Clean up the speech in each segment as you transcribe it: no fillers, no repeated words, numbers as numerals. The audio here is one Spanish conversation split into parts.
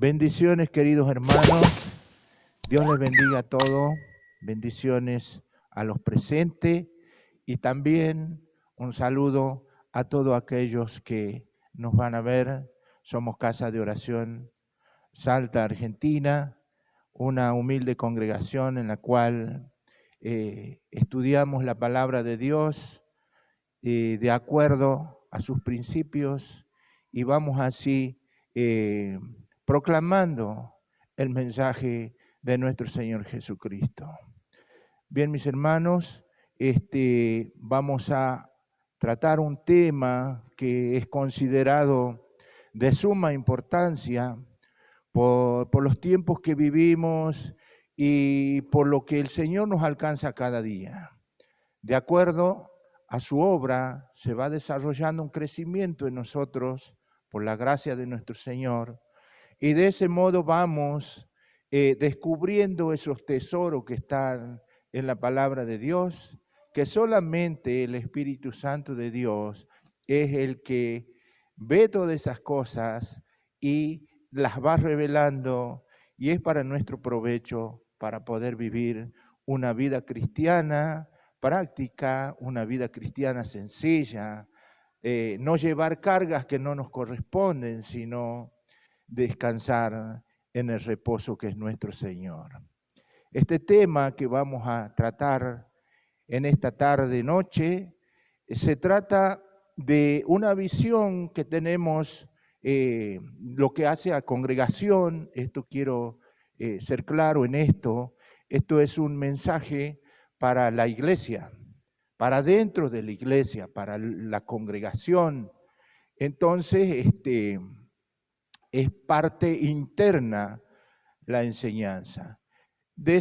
Bendiciones, queridos hermanos. Dios les bendiga a todos. Bendiciones a los presentes y también un saludo a todos aquellos que nos van a ver. Somos Casa de Oración Salta, Argentina, una humilde congregación en la cual estudiamos la palabra de Dios de acuerdo a sus principios y vamos así proclamando el mensaje de nuestro Señor Jesucristo. Bien, mis hermanos, vamos a tratar un tema que es considerado de suma importancia por los tiempos que vivimos y por lo que el Señor nos alcanza cada día. De acuerdo a su obra, se va desarrollando un crecimiento en nosotros por la gracia de nuestro Señor, y de ese modo vamos descubriendo esos tesoros que están en la palabra de Dios, que solamente el Espíritu Santo de Dios es el que ve todas esas cosas y las va revelando, y es para nuestro provecho, para poder vivir una vida cristiana práctica, una vida cristiana sencilla, no llevar cargas que no nos corresponden, sino descansar en el reposo que es nuestro Señor. Este tema que vamos a tratar en esta tarde-noche se trata de una visión que tenemos, lo que hace a congregación. Esto quiero ser claro en esto. Esto es un mensaje para la iglesia, para dentro de la iglesia, para la congregación. Entonces, es parte interna la enseñanza. De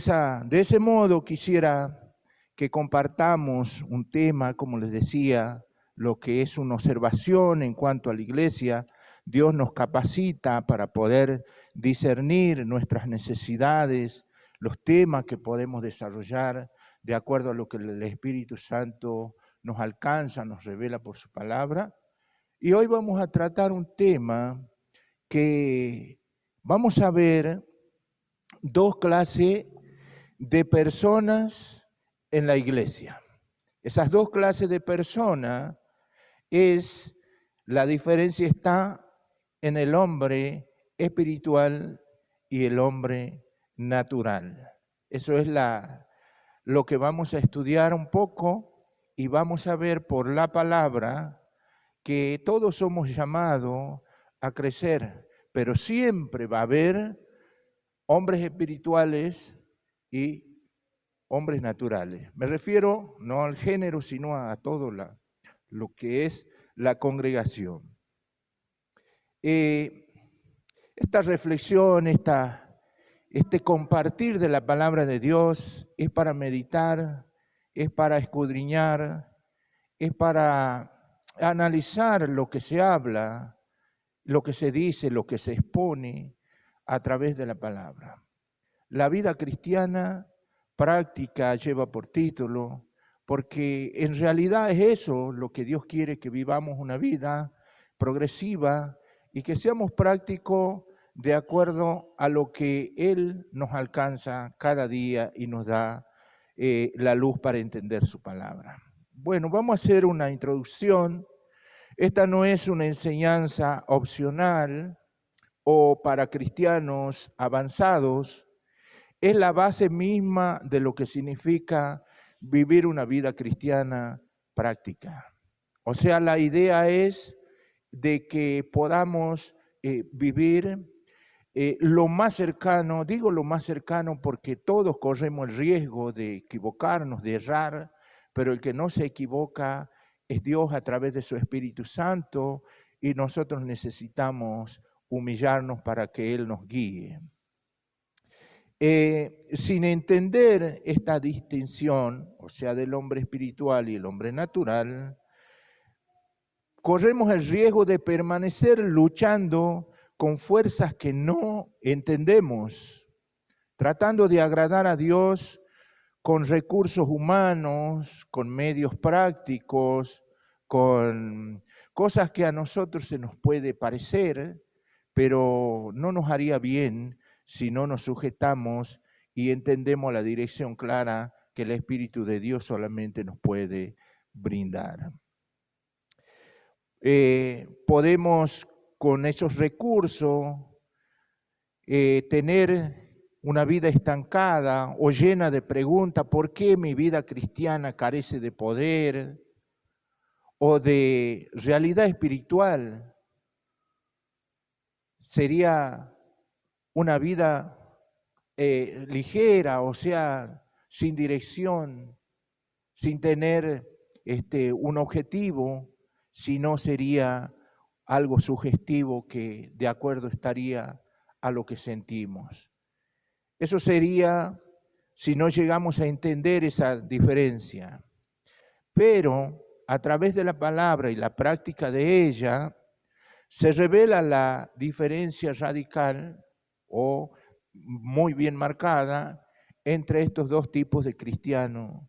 ese modo quisiera que compartamos un tema, como les decía, lo que es una observación en cuanto a la iglesia. Dios nos capacita para poder discernir nuestras necesidades, los temas que podemos desarrollar de acuerdo a lo que el Espíritu Santo nos alcanza, nos revela por su palabra. Y hoy vamos a tratar un tema que vamos a ver dos clases de personas en la iglesia. Esas dos clases de personas la diferencia está en el hombre espiritual y el hombre natural. Eso es lo que vamos a estudiar un poco, y vamos a ver por la palabra que todos somos llamados a crecer, pero siempre va a haber hombres espirituales y hombres naturales. Me refiero no al género, sino a todo lo que es la congregación. Esta reflexión, este compartir de la palabra de Dios es para meditar, es para escudriñar, es para analizar lo que se habla, lo que se dice, lo que se expone a través de la palabra. La vida cristiana práctica lleva por título, porque en realidad es eso lo que Dios quiere, que vivamos una vida progresiva y que seamos prácticos de acuerdo a lo que Él nos alcanza cada día y nos da la luz para entender su palabra. Bueno, vamos a hacer una introducción. Esta no es una enseñanza opcional o para cristianos avanzados, es la base misma de lo que significa vivir una vida cristiana práctica. O sea, la idea es de que podamos vivir lo más cercano, digo lo más cercano porque todos corremos el riesgo de equivocarnos, de errar, pero el que no se equivoca es Dios a través de su Espíritu Santo, y nosotros necesitamos humillarnos para que Él nos guíe. Sin entender esta distinción, o sea, del hombre espiritual y el hombre natural, corremos el riesgo de permanecer luchando con fuerzas que no entendemos, tratando de agradar a Dios con recursos humanos, con medios prácticos, con cosas que a nosotros se nos puede parecer, pero no nos haría bien si no nos sujetamos y entendemos la dirección clara que el Espíritu de Dios solamente nos puede brindar. Podemos con esos recursos tener una vida estancada o llena de preguntas: ¿por qué mi vida cristiana carece de poder o de realidad espiritual? Sería una vida ligera, o sea, sin dirección, sin tener un objetivo, sino sería algo sugestivo que de acuerdo estaría a lo que sentimos. Eso sería si no llegamos a entender esa diferencia. Pero a través de la palabra y la práctica de ella, se revela la diferencia radical o muy bien marcada entre estos dos tipos de cristianos,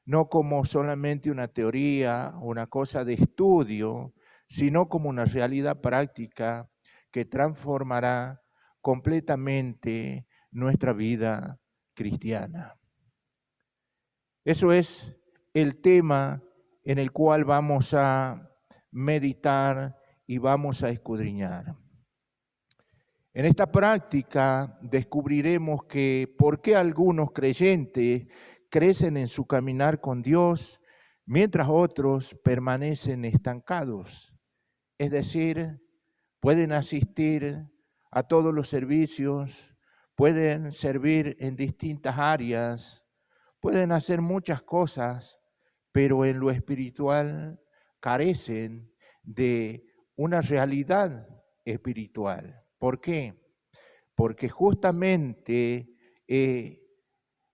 no como solamente una teoría, una cosa de estudio, sino como una realidad práctica que transformará completamente nuestra vida cristiana. Eso es el tema en el cual vamos a meditar y vamos a escudriñar. En esta práctica descubriremos que por qué algunos creyentes crecen en su caminar con Dios, mientras otros permanecen estancados. Es decir, pueden asistir a todos los servicios, pueden servir en distintas áreas, pueden hacer muchas cosas, pero en lo espiritual carecen de una realidad espiritual. ¿Por qué? Porque justamente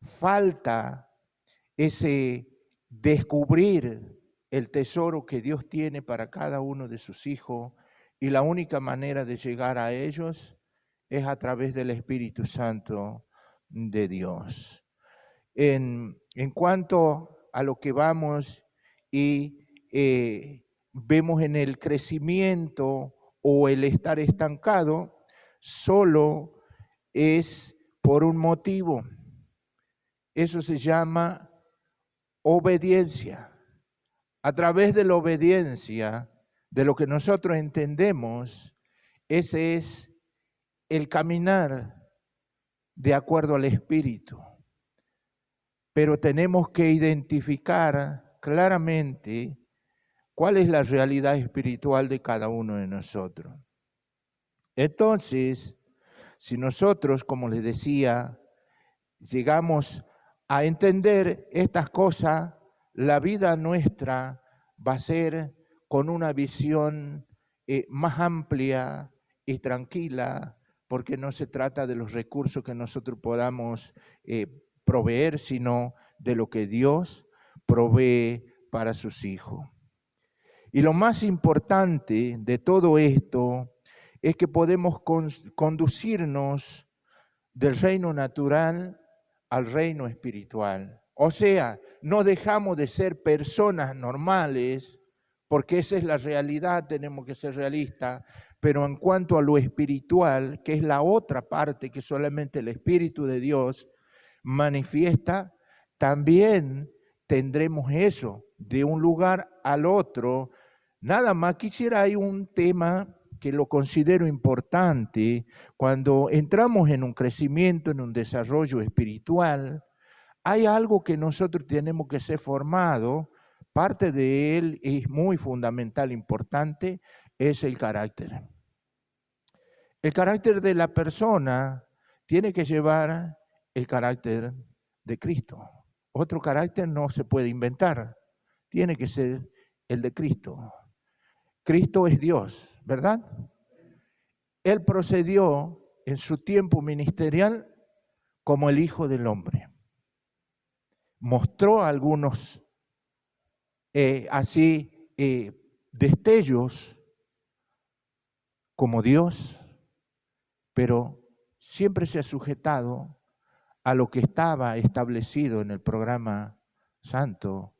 falta ese descubrir el tesoro que Dios tiene para cada uno de sus hijos, y la única manera de llegar a ellos es a través del Espíritu Santo de Dios. En cuanto a lo que vamos y vemos en el crecimiento o el estar estancado, solo es por un motivo. Eso se llama obediencia. A través de la obediencia, de lo que nosotros entendemos, ese es el caminar de acuerdo al Espíritu. Pero tenemos que identificar claramente cuál es la realidad espiritual de cada uno de nosotros. Entonces, si nosotros, como les decía, llegamos a entender estas cosas, la vida nuestra va a ser con una visión más amplia y tranquila, porque no se trata de los recursos que nosotros podamos proveer, sino de lo que Dios provee para sus hijos. Y lo más importante de todo esto es que podemos conducirnos del reino natural al reino espiritual. O sea, no dejamos de ser personas normales, porque esa es la realidad, tenemos que ser realistas, pero en cuanto a lo espiritual, que es la otra parte que solamente el Espíritu de Dios manifiesta, también tendremos eso, de un lugar al otro. Nada más quisiera, hay un tema que lo considero importante. Cuando entramos en un crecimiento, en un desarrollo espiritual, hay algo que nosotros tenemos que ser formados. Parte de él es muy fundamental, importante, es el carácter. El carácter de la persona tiene que llevar el carácter de Cristo. Otro carácter no se puede inventar, tiene que ser el de Cristo. Cristo es Dios, ¿verdad? Él procedió en su tiempo ministerial como el Hijo del Hombre. Mostró algunos destellos como Dios, pero siempre se ha sujetado a lo que estaba establecido en el programa santo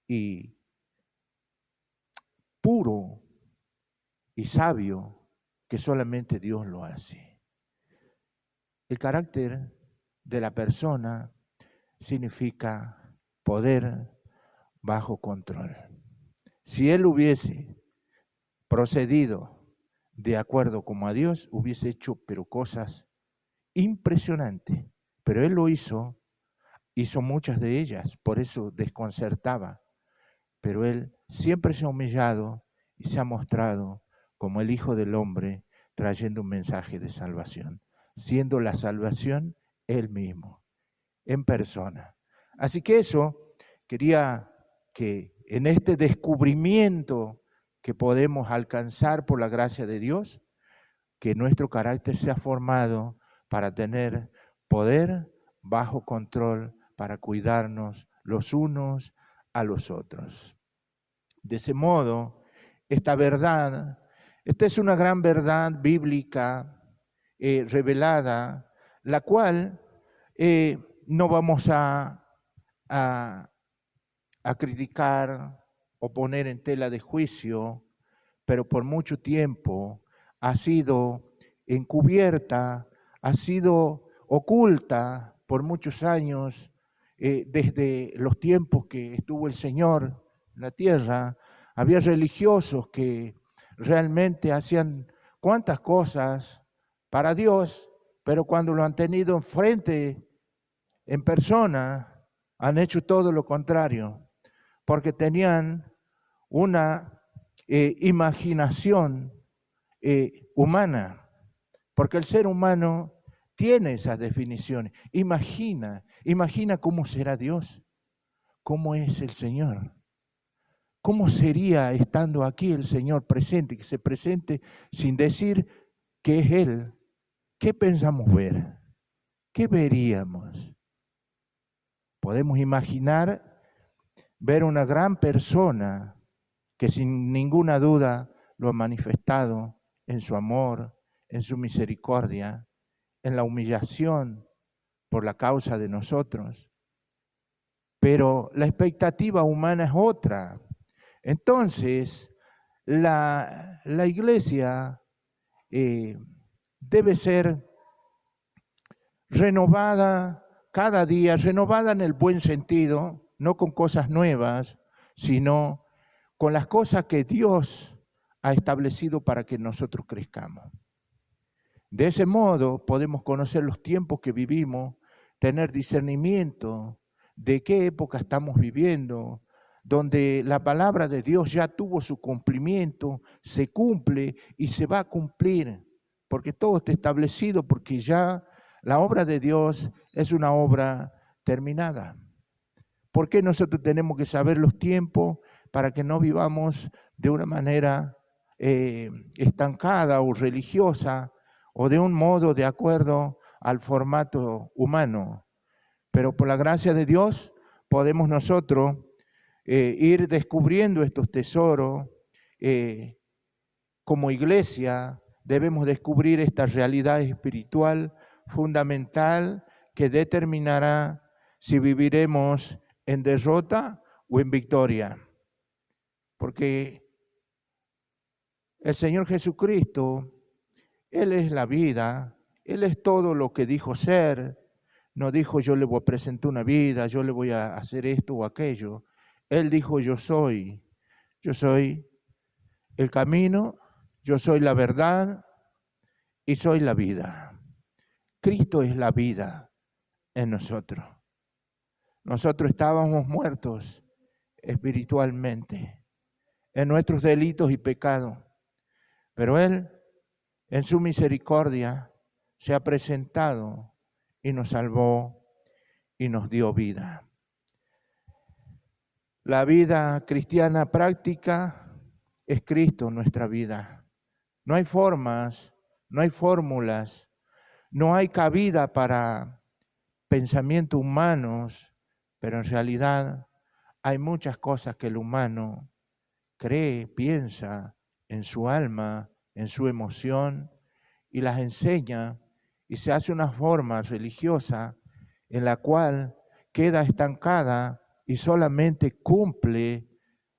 y puro y sabio que solamente Dios lo hace. El carácter de la persona significa poder bajo control. Si él hubiese procedido de acuerdo como a Dios, hubiese hecho pero cosas impresionantes. Pero él lo hizo muchas de ellas, por eso desconcertaba. Pero él siempre se ha humillado y se ha mostrado como el Hijo del Hombre, trayendo un mensaje de salvación, siendo la salvación él mismo, en persona. Así que eso quería que en este descubrimiento que podemos alcanzar por la gracia de Dios, que nuestro carácter sea formado para tener poder bajo control, para cuidarnos los unos a los otros. De ese modo, esta es una gran verdad bíblica revelada, la cual no vamos a criticar o poner en tela de juicio, pero por mucho tiempo ha sido encubierta, ha sido oculta por muchos años, desde los tiempos que estuvo el Señor en la tierra. Había religiosos que realmente hacían cuantas cosas para Dios, pero cuando lo han tenido enfrente, en persona, han hecho todo lo contrario, porque tenían una imaginación humana, porque el ser humano tiene esas definiciones. Imagina cómo será Dios, cómo es el Señor, cómo sería estando aquí el Señor presente, que se presente sin decir que es Él. ¿Qué pensamos ver? ¿Qué veríamos? Podemos imaginar ver una gran persona que sin ninguna duda lo ha manifestado en su amor, en su misericordia, en la humillación por la causa de nosotros. Pero la expectativa humana es otra. Entonces, la iglesia debe ser renovada cada día, renovada en el buen sentido, no con cosas nuevas, sino con las cosas que Dios ha establecido para que nosotros crezcamos. De ese modo podemos conocer los tiempos que vivimos, tener discernimiento de qué época estamos viviendo, donde la palabra de Dios ya tuvo su cumplimiento, se cumple y se va a cumplir, porque todo está establecido, porque ya la obra de Dios es una obra terminada. ¿Por qué nosotros tenemos que saber los tiempos para que no vivamos de una manera estancada o religiosa o de un modo de acuerdo al formato humano? Pero por la gracia de Dios podemos nosotros ir descubriendo estos tesoros. Como iglesia debemos descubrir esta realidad espiritual fundamental que determinará si viviremos en derrota o en victoria. Porque el Señor Jesucristo, Él es la vida, Él es todo lo que dijo ser. No dijo yo le voy a presentar una vida, yo le voy a hacer esto o aquello. Él dijo yo soy el camino, yo soy la verdad y soy la vida. Cristo es la vida en nosotros. Nosotros estábamos muertos espiritualmente en nuestros delitos y pecados, pero Él en su misericordia se ha presentado y nos salvó y nos dio vida. La vida cristiana práctica es Cristo en nuestra vida. No hay formas, no hay fórmulas, no hay cabida para pensamientos humanos, pero en realidad hay muchas cosas que el humano cree, piensa en su alma, en su emoción, y las enseña, y se hace una forma religiosa en la cual queda estancada y solamente cumple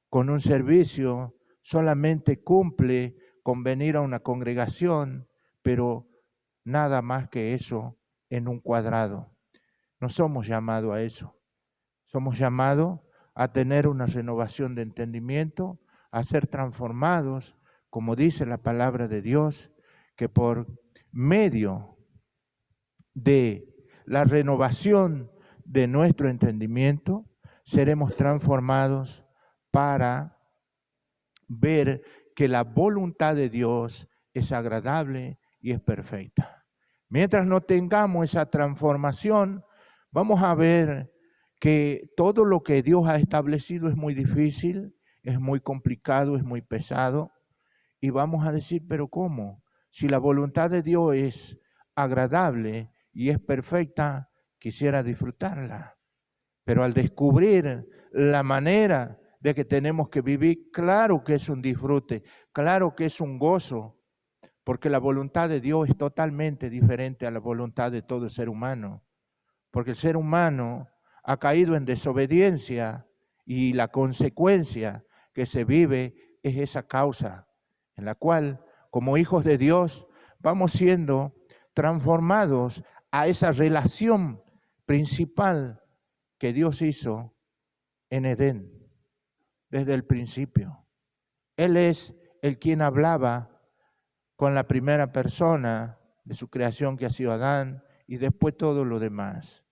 con un servicio, solamente cumple con venir a una congregación, pero nada más que eso en un cuadrado. No somos llamados a eso. Somos llamados a tener una renovación de entendimiento, a ser transformados, como dice la palabra de Dios, que por medio de la renovación de nuestro entendimiento seremos transformados para ver que la voluntad de Dios es agradable y es perfecta. Mientras no tengamos esa transformación, vamos a ver que todo lo que Dios ha establecido es muy difícil, es muy complicado, es muy pesado. Y vamos a decir, pero ¿cómo? Si la voluntad de Dios es agradable y es perfecta, quisiera disfrutarla. Pero al descubrir la manera de que tenemos que vivir, claro que es un disfrute, claro que es un gozo, porque la voluntad de Dios es totalmente diferente a la voluntad de todo ser humano, porque el ser humano ha caído en desobediencia y la consecuencia que se vive es esa causa en la cual, como hijos de Dios, vamos siendo transformados a esa relación principal que Dios hizo en Edén desde el principio. Él es el quien hablaba con la primera persona de su creación, que ha sido Adán, y después todo lo demás.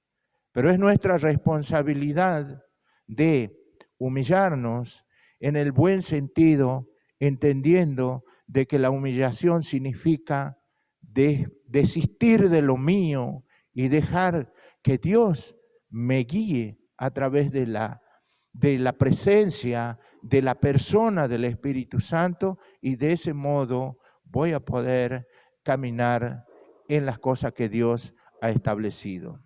Pero es nuestra responsabilidad de humillarnos en el buen sentido, entendiendo de que la humillación significa desistir de lo mío y dejar que Dios me guíe a través de la presencia de la persona del Espíritu Santo, y de ese modo voy a poder caminar en las cosas que Dios ha establecido.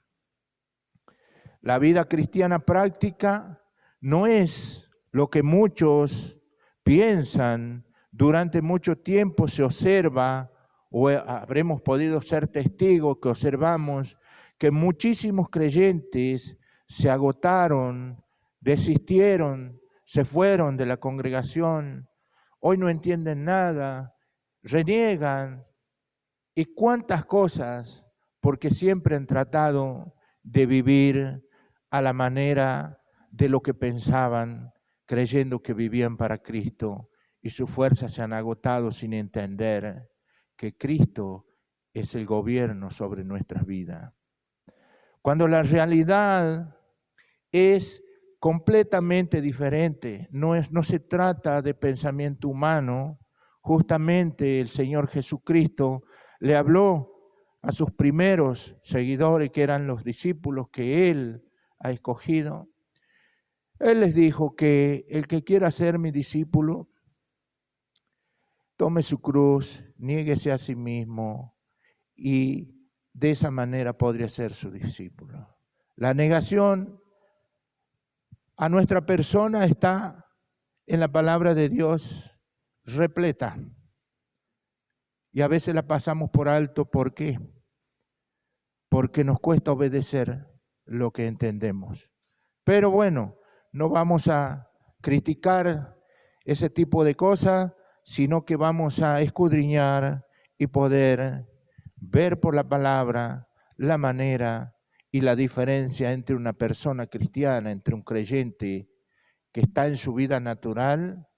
La vida cristiana práctica no es lo que muchos piensan. Durante mucho tiempo se observa, o habremos podido ser testigos que observamos, que muchísimos creyentes se agotaron, desistieron, se fueron de la congregación, hoy no entienden nada, reniegan, y cuántas cosas, porque siempre han tratado de vivir a la manera de lo que pensaban, creyendo que vivían para Cristo, y sus fuerzas se han agotado sin entender que Cristo es el gobierno sobre nuestras vidas. Cuando la realidad es completamente diferente, no se trata de pensamiento humano. Justamente el Señor Jesucristo le habló a sus primeros seguidores, que eran los discípulos que Él ha escogido. Él les dijo que el que quiera ser mi discípulo, tome su cruz, niéguese a sí mismo, y de esa manera podría ser su discípulo. La negación a nuestra persona está en la palabra de Dios repleta, y a veces la pasamos por alto. ¿Por qué? Porque nos cuesta obedecer lo que entendemos. Pero bueno, no vamos a criticar ese tipo de cosas, sino que vamos a escudriñar y poder ver por la palabra la manera y la diferencia entre una persona cristiana, entre un creyente que está en su vida natural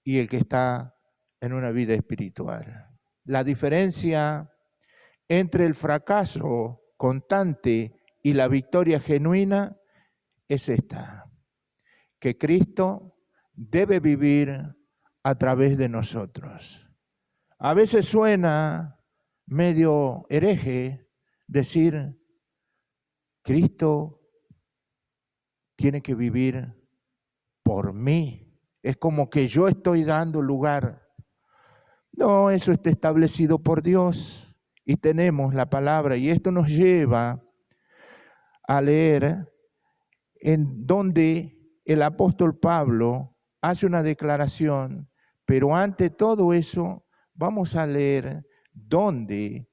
y el que está en una vida espiritual. La diferencia entre el fracaso constante y la victoria genuina es esta: que Cristo debe vivir a través de nosotros. A veces suena medio hereje decir, Cristo tiene que vivir por mí. Es como que yo estoy dando lugar. No, eso está establecido por Dios y tenemos la palabra, y esto nos lleva a leer en donde el apóstol Pablo hace una declaración, pero ante todo eso vamos a leer donde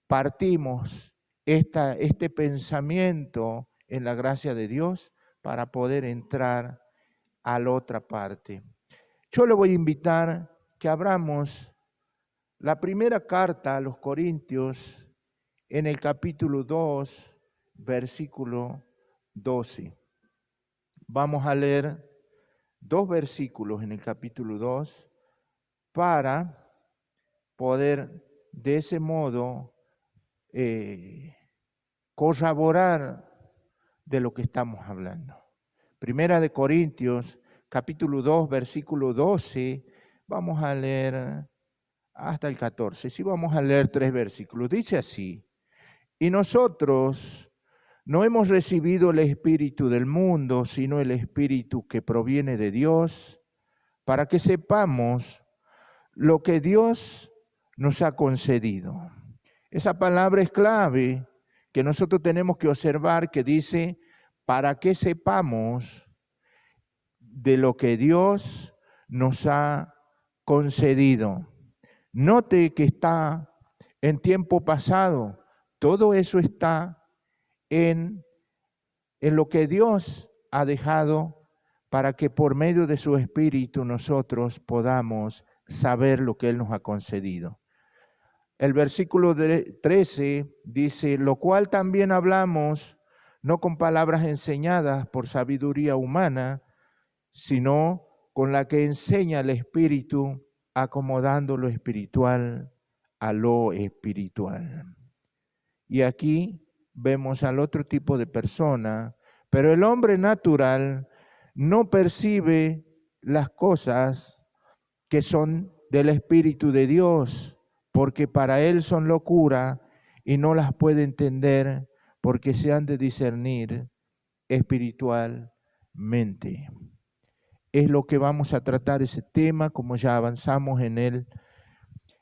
partimos este pensamiento en la gracia de Dios para poder entrar a la otra parte. Yo le voy a invitar que abramos la primera carta a los Corintios en el capítulo 2, versículo 12. Vamos a leer 2 versículos en el capítulo 2 para poder de ese modo corroborar de lo que estamos hablando. Primera de Corintios, capítulo 2, versículo 12, vamos a leer hasta el 14. Sí, vamos a leer 3 versículos. Dice así: y nosotros no hemos recibido el espíritu del mundo, sino el espíritu que proviene de Dios, para que sepamos lo que Dios nos ha concedido. Esa palabra es clave que nosotros tenemos que observar, que dice, para que sepamos de lo que Dios nos ha concedido. Note que está en tiempo pasado. Todo eso está en lo que Dios ha dejado para que por medio de su Espíritu nosotros podamos saber lo que Él nos ha concedido. El versículo 13 dice, lo cual también hablamos, no con palabras enseñadas por sabiduría humana, sino con la que enseña el Espíritu, acomodando lo espiritual a lo espiritual. Y aquí vemos al otro tipo de persona, pero el hombre natural no percibe las cosas que son del Espíritu de Dios, porque para él son locura y no las puede entender porque se han de discernir espiritualmente. Es lo que vamos a tratar ese tema, como ya avanzamos en él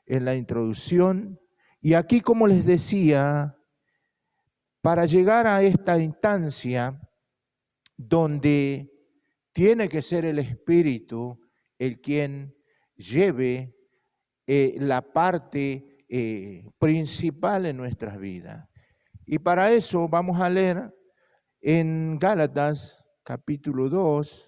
en la introducción. Y aquí, como les decía, para llegar a esta instancia donde tiene que ser el Espíritu el quien lleve la parte principal en nuestras vidas. Y para eso vamos a leer en Gálatas capítulo 2,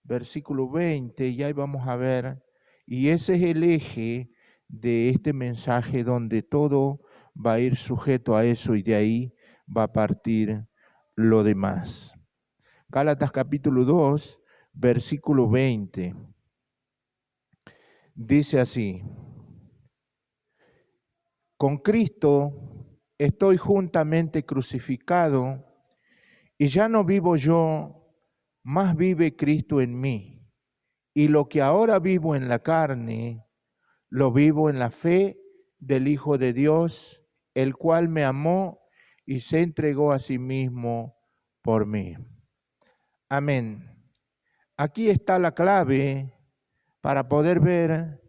versículo 20, y ahí vamos a ver, y ese es el eje de este mensaje donde todo va a ir sujeto a eso y de ahí va a partir lo demás. Gálatas capítulo 2, versículo 20, dice así: con Cristo estoy juntamente crucificado, y ya no vivo yo, mas vive Cristo en mí. Y lo que ahora vivo en la carne, lo vivo en la fe del Hijo de Dios, el cual me amó y se entregó a sí mismo por mí. Amén. Aquí está la clave para poder ver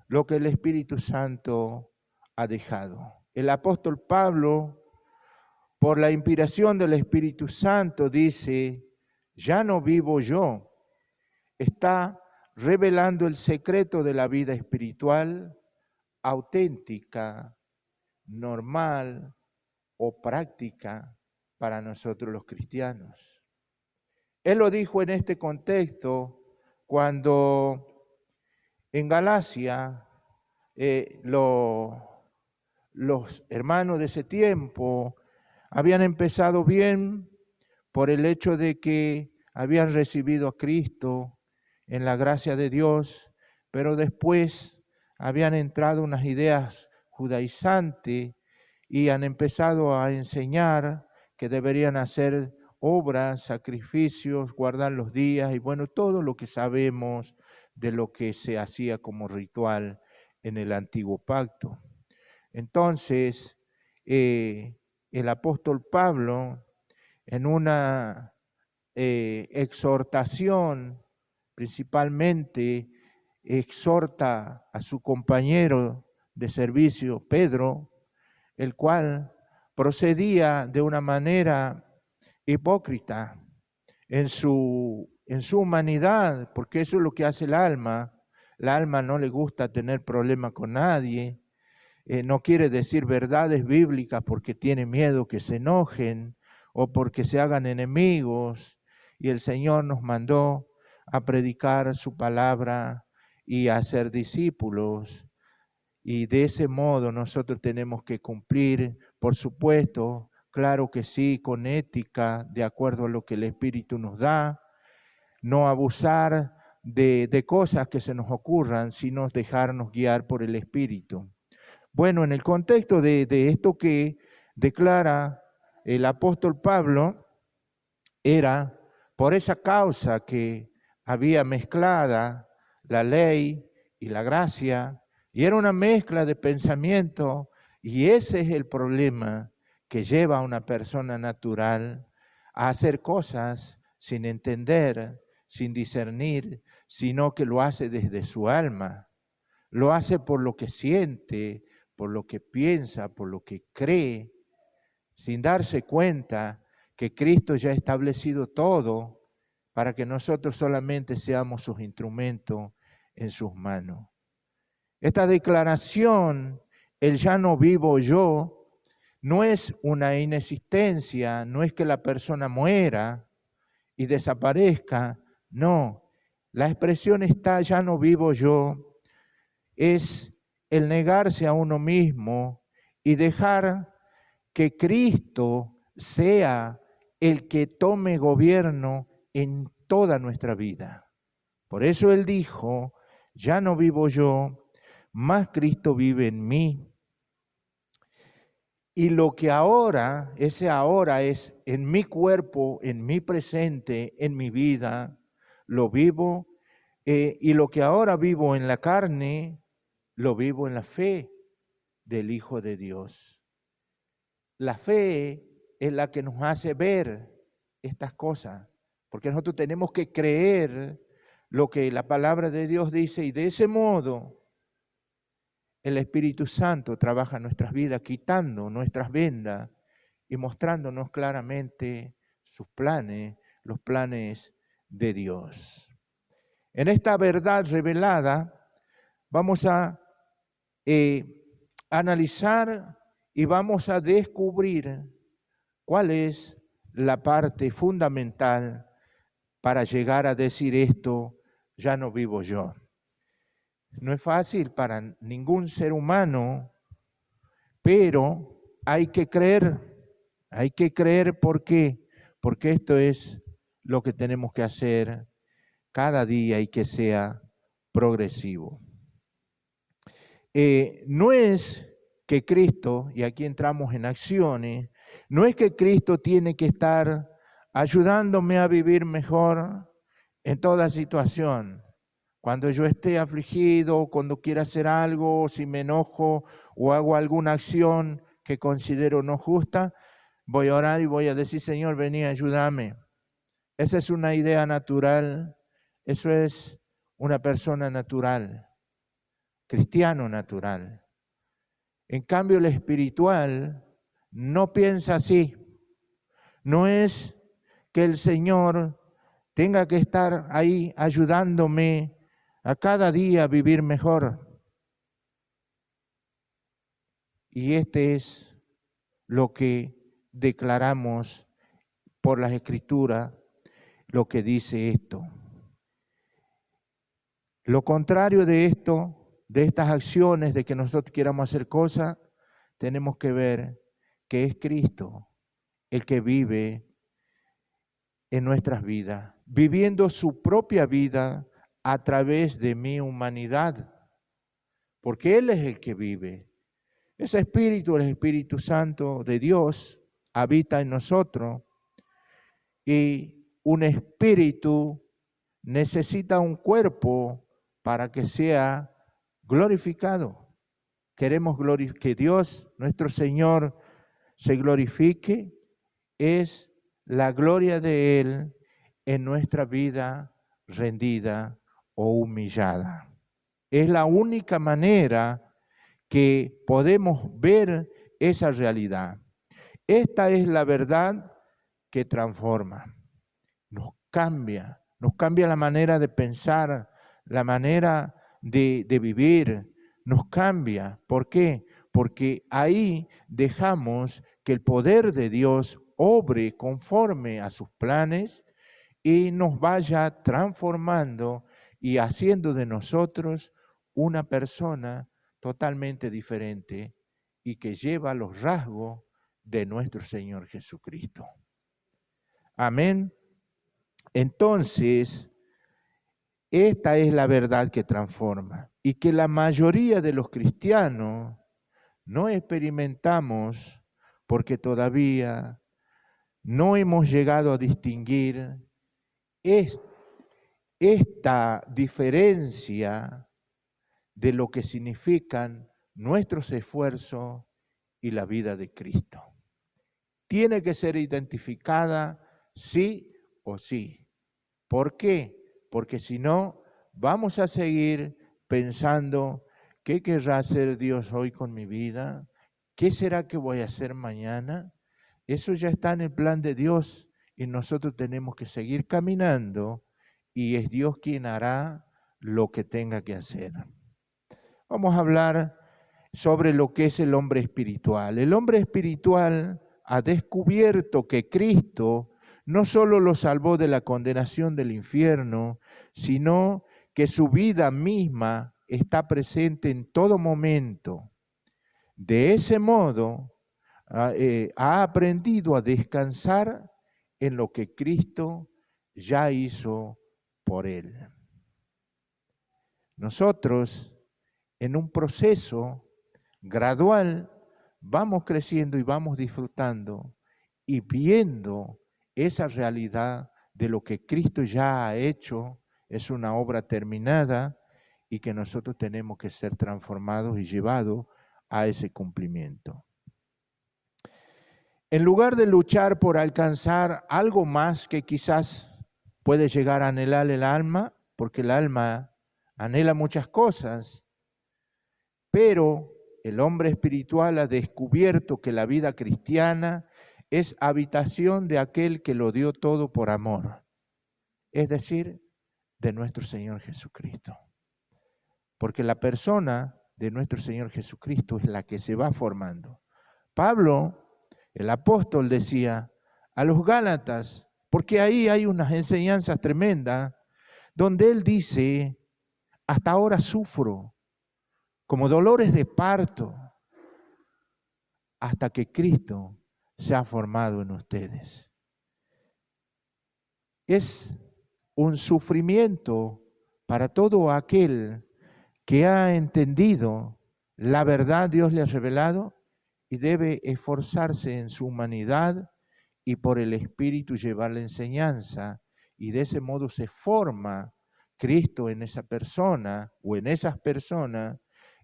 lo que el Espíritu Santo ha dejado. El apóstol Pablo, por la inspiración del Espíritu Santo, dice, ya no vivo yo. Está revelando el secreto de la vida espiritual auténtica, normal o práctica para nosotros los cristianos. Él lo dijo en este contexto cuando en Galacia los hermanos de ese tiempo habían empezado bien por el hecho de que habían recibido a Cristo en la gracia de Dios, pero después habían entrado unas ideas judaizantes y han empezado a enseñar que deberían hacer obras, sacrificios, guardar los días y bueno, todo lo que sabemos de lo que se hacía como ritual en el antiguo pacto. Entonces, el apóstol Pablo, en una exhortación, principalmente exhorta a su compañero de servicio, Pedro, el cual procedía de una manera hipócrita en su humanidad, porque eso es lo que hace el alma. La alma no le gusta tener problema con nadie, no quiere decir verdades bíblicas porque tiene miedo que se enojen o porque se hagan enemigos, y el Señor nos mandó a predicar su palabra y a ser discípulos. Y de ese modo nosotros tenemos que cumplir, por supuesto, claro que sí, con ética, de acuerdo a lo que el Espíritu nos da, no abusar de cosas que se nos ocurran, sino dejarnos guiar por el Espíritu. Bueno, en el contexto de esto que declara el apóstol Pablo, era por esa causa que había mezclada la ley y la gracia, y era una mezcla de pensamiento, y ese es el problema que lleva a una persona natural a hacer cosas sin entender, sin discernir, sino que lo hace desde su alma, lo hace por lo que siente, por lo que piensa, por lo que cree, sin darse cuenta que Cristo ya ha establecido todo para que nosotros solamente seamos sus instrumentos en sus manos. Esta declaración, el ya no vivo yo, no es una inexistencia, no es que la persona muera y desaparezca, no. La expresión está ya no vivo yo, es el negarse a uno mismo y dejar que Cristo sea el que tome gobierno en toda nuestra vida. Por eso Él dijo, ya no vivo yo, más Cristo vive en mí. Y lo que ahora, ese ahora es en mi cuerpo, en mi presente, en mi vida, lo vivo. Y lo que ahora vivo en la carne, lo vivo en la fe del Hijo de Dios. La fe es la que nos hace ver estas cosas, porque nosotros tenemos que creer lo que la palabra de Dios dice y de ese modo el Espíritu Santo trabaja en nuestras vidas, quitando nuestras vendas y mostrándonos claramente sus planes, los planes de Dios. En esta verdad revelada vamos a analizar y vamos a descubrir cuál es la parte fundamental para llegar a decir esto, ya no vivo yo. No es fácil para ningún ser humano, pero hay que creer ¿por qué? Porque esto es lo que tenemos que hacer cada día y que sea progresivo. No es que Cristo, y aquí entramos en acciones, no es que Cristo tiene que estar ayudándome a vivir mejor en toda situación. Cuando yo esté afligido, cuando quiera hacer algo, si me enojo o hago alguna acción que considero no justa, voy a orar y voy a decir, Señor, vení, ayúdame. Esa es una idea natural, eso es una persona natural, cristiano natural. En cambio, el espiritual no piensa así. No es que el Señor tenga que estar ahí ayudándome a cada día a vivir mejor. Y este es lo que declaramos por las Escrituras, lo que dice esto. Lo contrario de esto, de estas acciones, de que nosotros queramos hacer cosas, tenemos que ver que es Cristo el que vive en nuestras vidas, viviendo su propia vida a través de mi humanidad, porque Él es el que vive. Ese Espíritu, el Espíritu Santo de Dios, habita en nosotros y un espíritu necesita un cuerpo para que sea glorificado. Queremos que Dios, nuestro Señor, se glorifique, es la gloria de Él en nuestra vida rendida o humillada. Es la única manera que podemos ver esa realidad. Esta es la verdad que transforma, nos cambia la manera de pensar, la manera de vivir, nos cambia. ¿Por qué? Porque ahí dejamos que el poder de Dios obre conforme a sus planes y nos vaya transformando y haciendo de nosotros una persona totalmente diferente y que lleva los rasgos de nuestro Señor Jesucristo. Amén. Entonces, esta es la verdad que transforma y que la mayoría de los cristianos no experimentamos porque todavía no hemos llegado a distinguir esta diferencia de lo que significan nuestros esfuerzos y la vida de Cristo. Tiene que ser identificada sí o sí. ¿Por qué? Porque si no, vamos a seguir pensando, ¿qué querrá hacer Dios hoy con mi vida? ¿Qué será que voy a hacer mañana? Eso ya está en el plan de Dios y nosotros tenemos que seguir caminando y es Dios quien hará lo que tenga que hacer. Vamos a hablar sobre lo que es el hombre espiritual. El hombre espiritual ha descubierto que Cristo no solo lo salvó de la condenación del infierno, sino que su vida misma está presente en todo momento. De ese modo, ha aprendido a descansar en lo que Cristo ya hizo por él. Nosotros, en un proceso gradual, vamos creciendo y vamos disfrutando y viendo esa realidad de lo que Cristo ya ha hecho, es una obra terminada y que nosotros tenemos que ser transformados y llevados a ese cumplimiento. En lugar de luchar por alcanzar algo más que quizás puede llegar a anhelar el alma, porque el alma anhela muchas cosas, pero el hombre espiritual ha descubierto que la vida cristiana es habitación de aquel que lo dio todo por amor, es decir, de nuestro Señor Jesucristo. Porque la persona de nuestro Señor Jesucristo es la que se va formando. Pablo, el apóstol, decía a los Gálatas, porque ahí hay unas enseñanzas tremendas, donde él dice, hasta ahora sufro como dolores de parto, hasta que Cristo se ha formado en ustedes. Es un sufrimiento para todo aquel que ha entendido la verdad Dios le ha revelado y debe esforzarse en su humanidad y por el Espíritu llevar la enseñanza, y de ese modo se forma Cristo en esa persona o en esas personas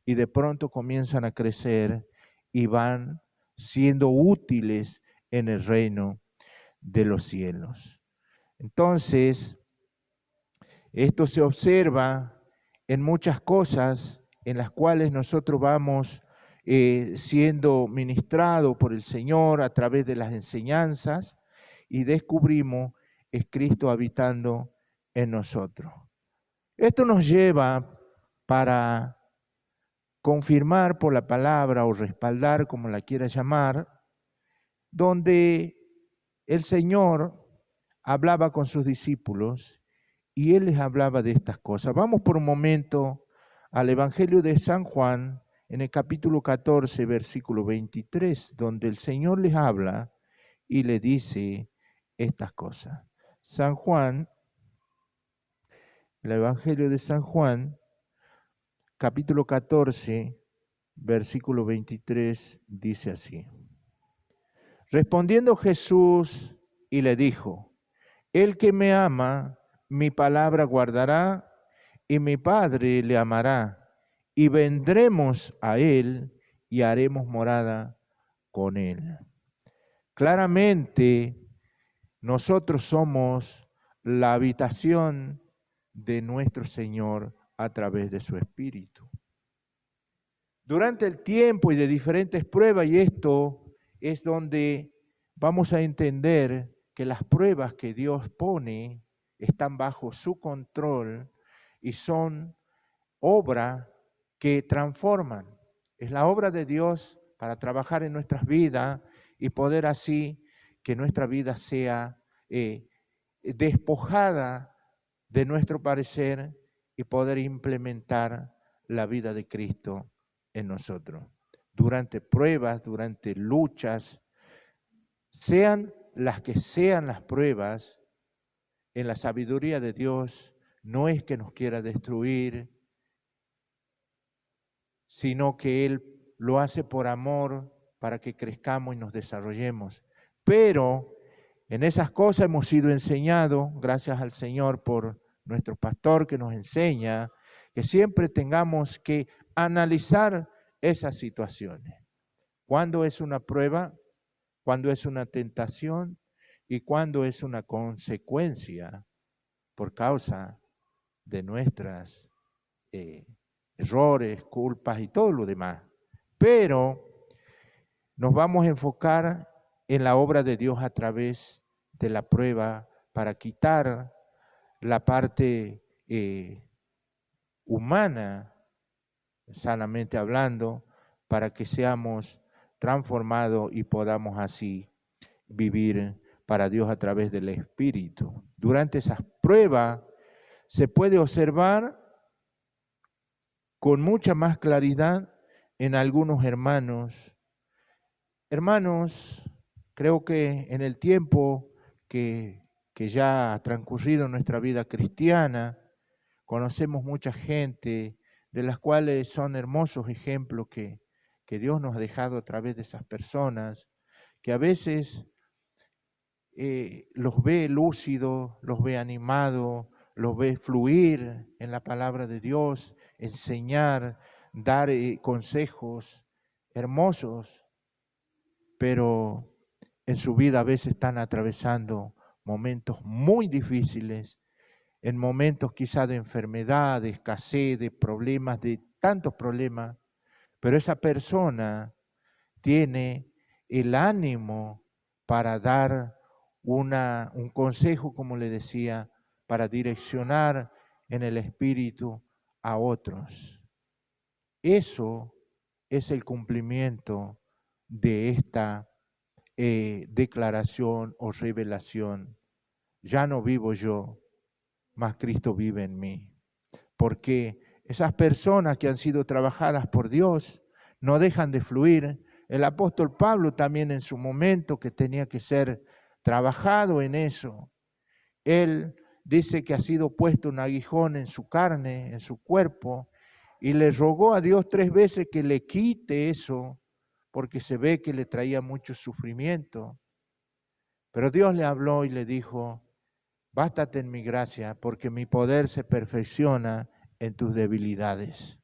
y de pronto comienzan a crecer y van siendo útiles en el reino de los cielos. Entonces, esto se observa en muchas cosas en las cuales nosotros vamos siendo ministrados por el Señor a través de las enseñanzas y descubrimos es Cristo habitando en nosotros. Esto nos lleva para confirmar por la palabra o respaldar, como la quiera llamar, donde el Señor hablaba con sus discípulos y Él les hablaba de estas cosas. Vamos por un momento al Evangelio de San Juan, en el capítulo 14, versículo 23, donde el Señor les habla y le dice estas cosas. San Juan, el Evangelio de San Juan, capítulo 14, versículo 23, dice así. Respondiendo Jesús y le dijo, el que me ama, mi palabra guardará, y mi Padre le amará, y vendremos a él y haremos morada con él. Claramente, nosotros somos la habitación de nuestro Señor a través de su Espíritu. Durante el tiempo y de diferentes pruebas, y esto es donde vamos a entender que las pruebas que Dios pone están bajo su control y son obra que transforman. Es la obra de Dios para trabajar en nuestras vidas y poder así que nuestra vida sea despojada de nuestro parecer y poder implementar la vida de Cristo en nosotros. Durante pruebas, durante luchas, sean las pruebas, en la sabiduría de Dios no es que nos quiera destruir, sino que Él lo hace por amor para que crezcamos y nos desarrollemos. Pero en esas cosas hemos sido enseñados, gracias al Señor por nuestro pastor que nos enseña, que siempre tengamos que analizar esas situaciones. ¿Cuándo es una prueba? ¿Cuándo es una tentación? ¿Y cuándo es una consecuencia por causa de nuestras errores, culpas y todo lo demás? Pero nos vamos a enfocar en la obra de Dios a través de la prueba para quitar la parte humana, sanamente hablando, para que seamos transformados y podamos así vivir para Dios a través del Espíritu. Durante esas pruebas se puede observar con mucha más claridad en algunos hermanos. Hermanos, creo que en el tiempo que ya ha transcurrido en nuestra vida cristiana, conocemos mucha gente de las cuales son hermosos ejemplos que Dios nos ha dejado a través de esas personas, que a veces los ve lúcidos, los ve animados, los ve fluir en la palabra de Dios, enseñar, dar consejos hermosos, pero en su vida a veces están atravesando momentos muy difíciles, en momentos quizá de enfermedad, de escasez, de problemas, de tantos problemas, pero esa persona tiene el ánimo para dar un consejo, como le decía, para direccionar en el espíritu a otros. Eso es el cumplimiento de esta declaración o revelación. Ya no vivo yo, mas Cristo vive en mí. Porque esas personas que han sido trabajadas por Dios no dejan de fluir. El apóstol Pablo también en su momento que tenía que ser trabajado en eso. Él dice que ha sido puesto un aguijón en su carne, en su cuerpo, y le rogó a Dios 3 veces que le quite eso, porque se ve que le traía mucho sufrimiento. Pero Dios le habló y le dijo: bástate en mi gracia, porque mi poder se perfecciona en tus debilidades.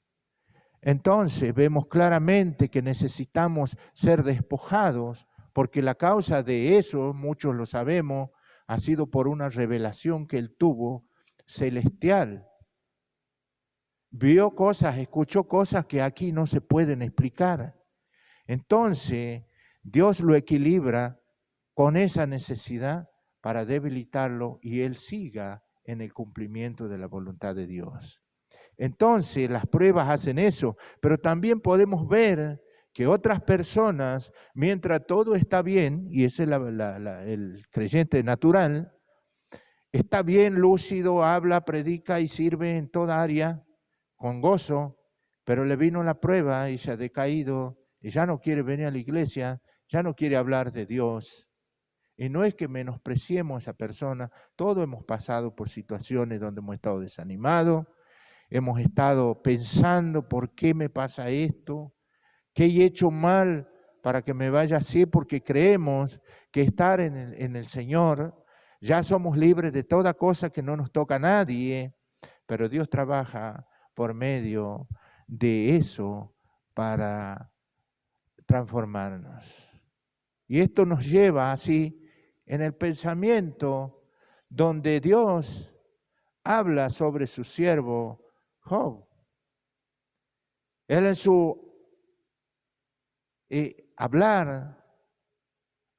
Entonces vemos claramente que necesitamos ser despojados, porque la causa de eso, muchos lo sabemos, ha sido por una revelación que él tuvo celestial. Vio cosas, escuchó cosas que aquí no se pueden explicar. Entonces, Dios lo equilibra con esa necesidad para debilitarlo y él siga en el cumplimiento de la voluntad de Dios. Entonces, las pruebas hacen eso, pero también podemos ver que otras personas, mientras todo está bien, y ese es el creyente natural, está bien, lúcido, habla, predica y sirve en toda área con gozo, pero le vino la prueba y se ha decaído y ya no quiere venir a la iglesia, ya no quiere hablar de Dios. Y no es que menospreciemos a esa persona, todos hemos pasado por situaciones donde hemos estado desanimados, hemos estado pensando, ¿por qué me pasa esto? ¿Qué he hecho mal para que me vaya así? Porque creemos que estar en el Señor, ya somos libres de toda cosa que no nos toca a nadie, pero Dios trabaja por medio de eso para transformarnos. Y esto nos lleva así en el pensamiento donde Dios habla sobre su siervo Job. Él en su hablar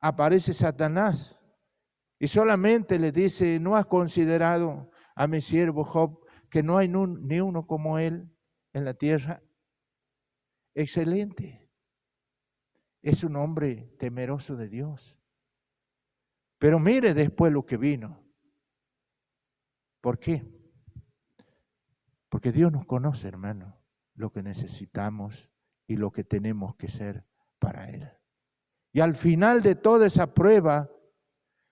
aparece Satanás y solamente le dice: ¿no has considerado a mi siervo Job, que no hay ni uno como él en la tierra? Excelente. Es un hombre temeroso de Dios. Pero mire después lo que vino. ¿Por qué? Porque Dios nos conoce, hermano, lo que necesitamos y lo que tenemos que ser para Él. Y al final de toda esa prueba,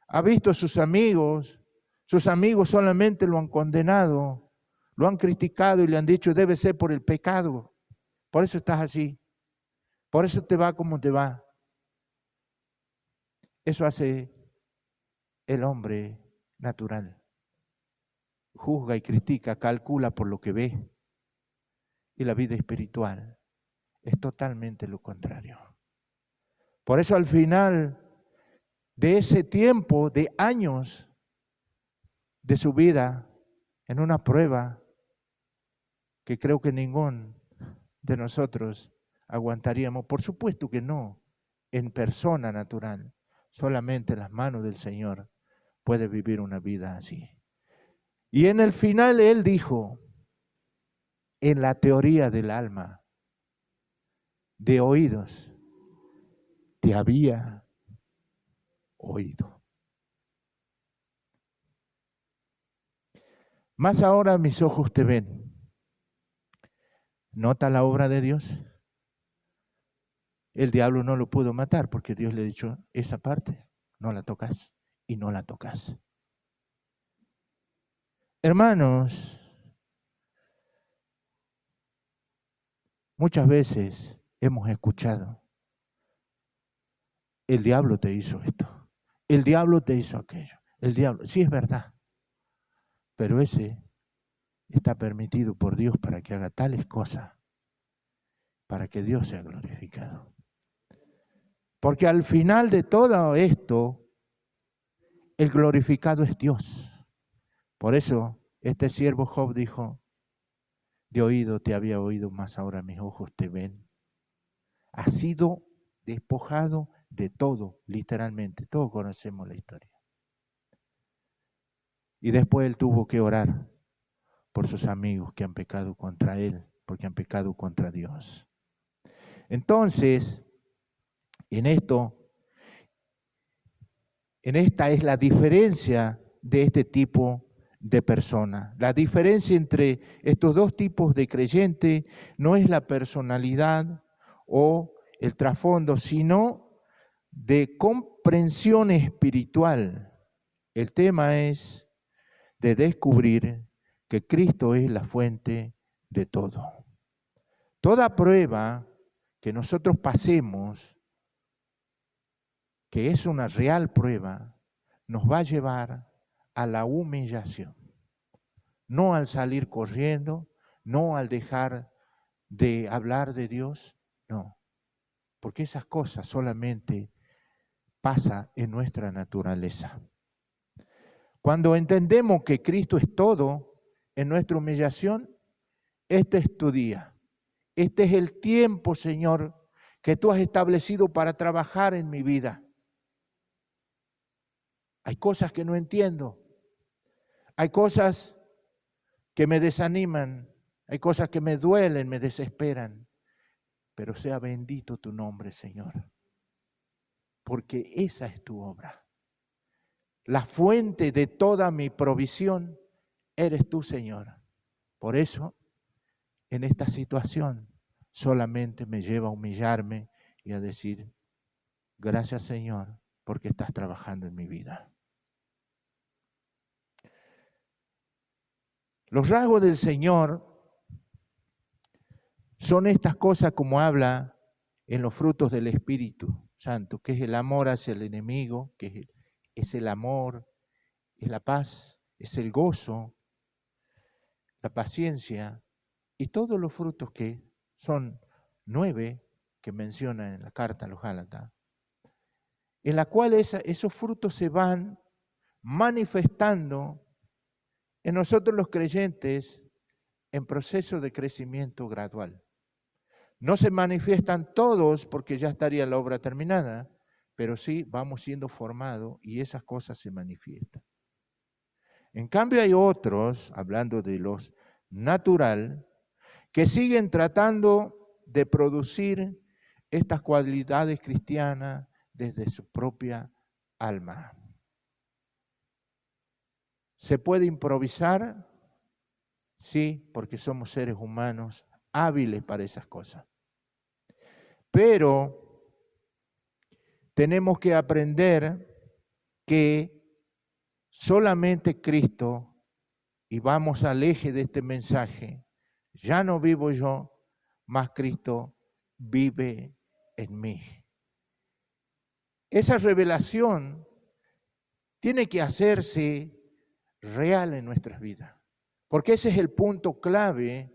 ha visto a sus amigos solamente lo han condenado, lo han criticado y le han dicho, debe ser por el pecado, por eso estás así, por eso te va como te va. Eso hace el hombre natural. Juzga y critica, calcula por lo que ve. Y la vida espiritual es totalmente lo contrario. Por eso al final de ese tiempo, de años de su vida, en una prueba que creo que ningún de nosotros aguantaríamos, por supuesto que no, en persona natural, solamente en las manos del Señor puede vivir una vida así. Y en el final Él dijo, en la teoría del alma, de oídos, te había oído. Más ahora mis ojos te ven. ¿Nota la obra de Dios? El diablo no lo pudo matar porque Dios le ha dicho, esa parte no la tocas y no la tocas. Hermanos, muchas veces hemos escuchado, el diablo te hizo esto, el diablo te hizo aquello, el diablo, sí es verdad, pero ese está permitido por Dios para que haga tales cosas, para que Dios sea glorificado. Porque al final de todo esto, el glorificado es Dios. Por eso este siervo Job dijo, de oído te había oído, mas ahora mis ojos te ven. Ha sido despojado de todo, literalmente. Todos conocemos la historia. Y después él tuvo que orar por sus amigos que han pecado contra él, porque han pecado contra Dios. Entonces, esta es la diferencia de este tipo de persona. La diferencia entre estos dos tipos de creyente no es la personalidad o el trasfondo, sino de comprensión espiritual. El tema es de descubrir que Cristo es la fuente de todo. Toda prueba que nosotros pasemos, que es una real prueba, nos va a llevar a la humillación. No al salir corriendo, no al dejar de hablar de Dios, no. Porque esas cosas solamente pasan en nuestra naturaleza. Cuando entendemos que Cristo es todo en nuestra humillación, este es tu día. Este es el tiempo, Señor, que tú has establecido para trabajar en mi vida. Hay cosas que no entiendo. Hay cosas que me desaniman. Hay cosas que me duelen, me desesperan. Pero sea bendito tu nombre, Señor. Porque esa es tu obra. La fuente de toda mi provisión eres tú, Señor. Por eso, en esta situación, solamente me lleva a humillarme y a decir, gracias, Señor, porque estás trabajando en mi vida. Los rasgos del Señor son estas cosas como habla en los frutos del Espíritu Santo, que es el amor hacia el enemigo, que es el amor, es la paz, es el gozo, la paciencia y todos los frutos que son 9 que menciona en la carta a los Gálatas, en la cual esos frutos se van manifestando en nosotros los creyentes en proceso de crecimiento gradual. No se manifiestan todos porque ya estaría la obra terminada, pero sí vamos siendo formados y esas cosas se manifiestan. En cambio hay otros, hablando de los natural, que siguen tratando de producir estas cualidades cristianas desde su propia alma. ¿Se puede improvisar? Sí, porque somos seres humanos hábiles para esas cosas. Pero tenemos que aprender que solamente Cristo, y vamos al eje de este mensaje, ya no vivo yo, mas Cristo vive en mí. Esa revelación tiene que hacerse real en nuestras vidas, porque ese es el punto clave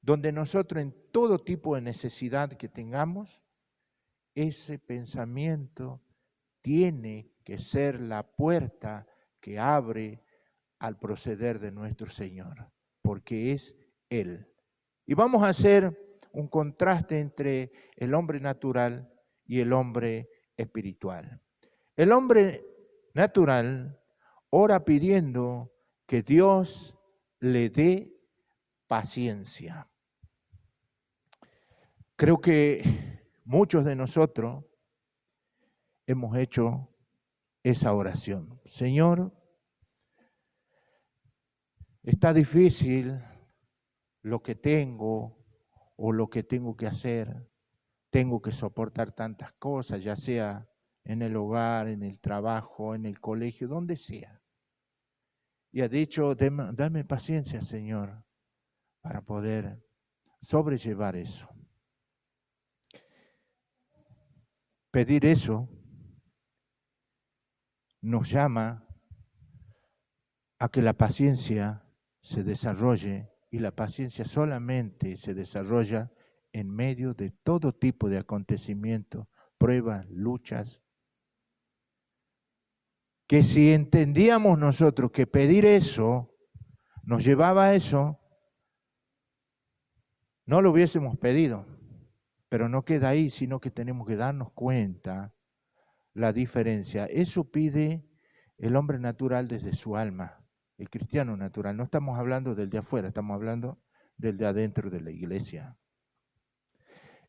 donde nosotros en todo tipo de necesidad que tengamos, ese pensamiento tiene que ser la puerta que abre al proceder de nuestro Señor, porque es Él. Y vamos a hacer un contraste entre el hombre natural y el hombre espiritual. El hombre natural ora pidiendo que Dios le dé paciencia. Creo que muchos de nosotros hemos hecho esa oración. Señor, está difícil lo que tengo o lo que tengo que hacer. Tengo que soportar tantas cosas, ya sea en el hogar, en el trabajo, en el colegio, donde sea. Y ha dicho, dame paciencia, Señor, para poder sobrellevar eso. Pedir eso nos llama a que la paciencia se desarrolle, y la paciencia solamente se desarrolla en medio de todo tipo de acontecimientos, pruebas, luchas, que si entendíamos nosotros que pedir eso nos llevaba a eso, no lo hubiésemos pedido, pero no queda ahí, sino que tenemos que darnos cuenta la diferencia. Eso pide el hombre natural desde su alma, el cristiano natural. No estamos hablando del de afuera, estamos hablando del de adentro de la iglesia.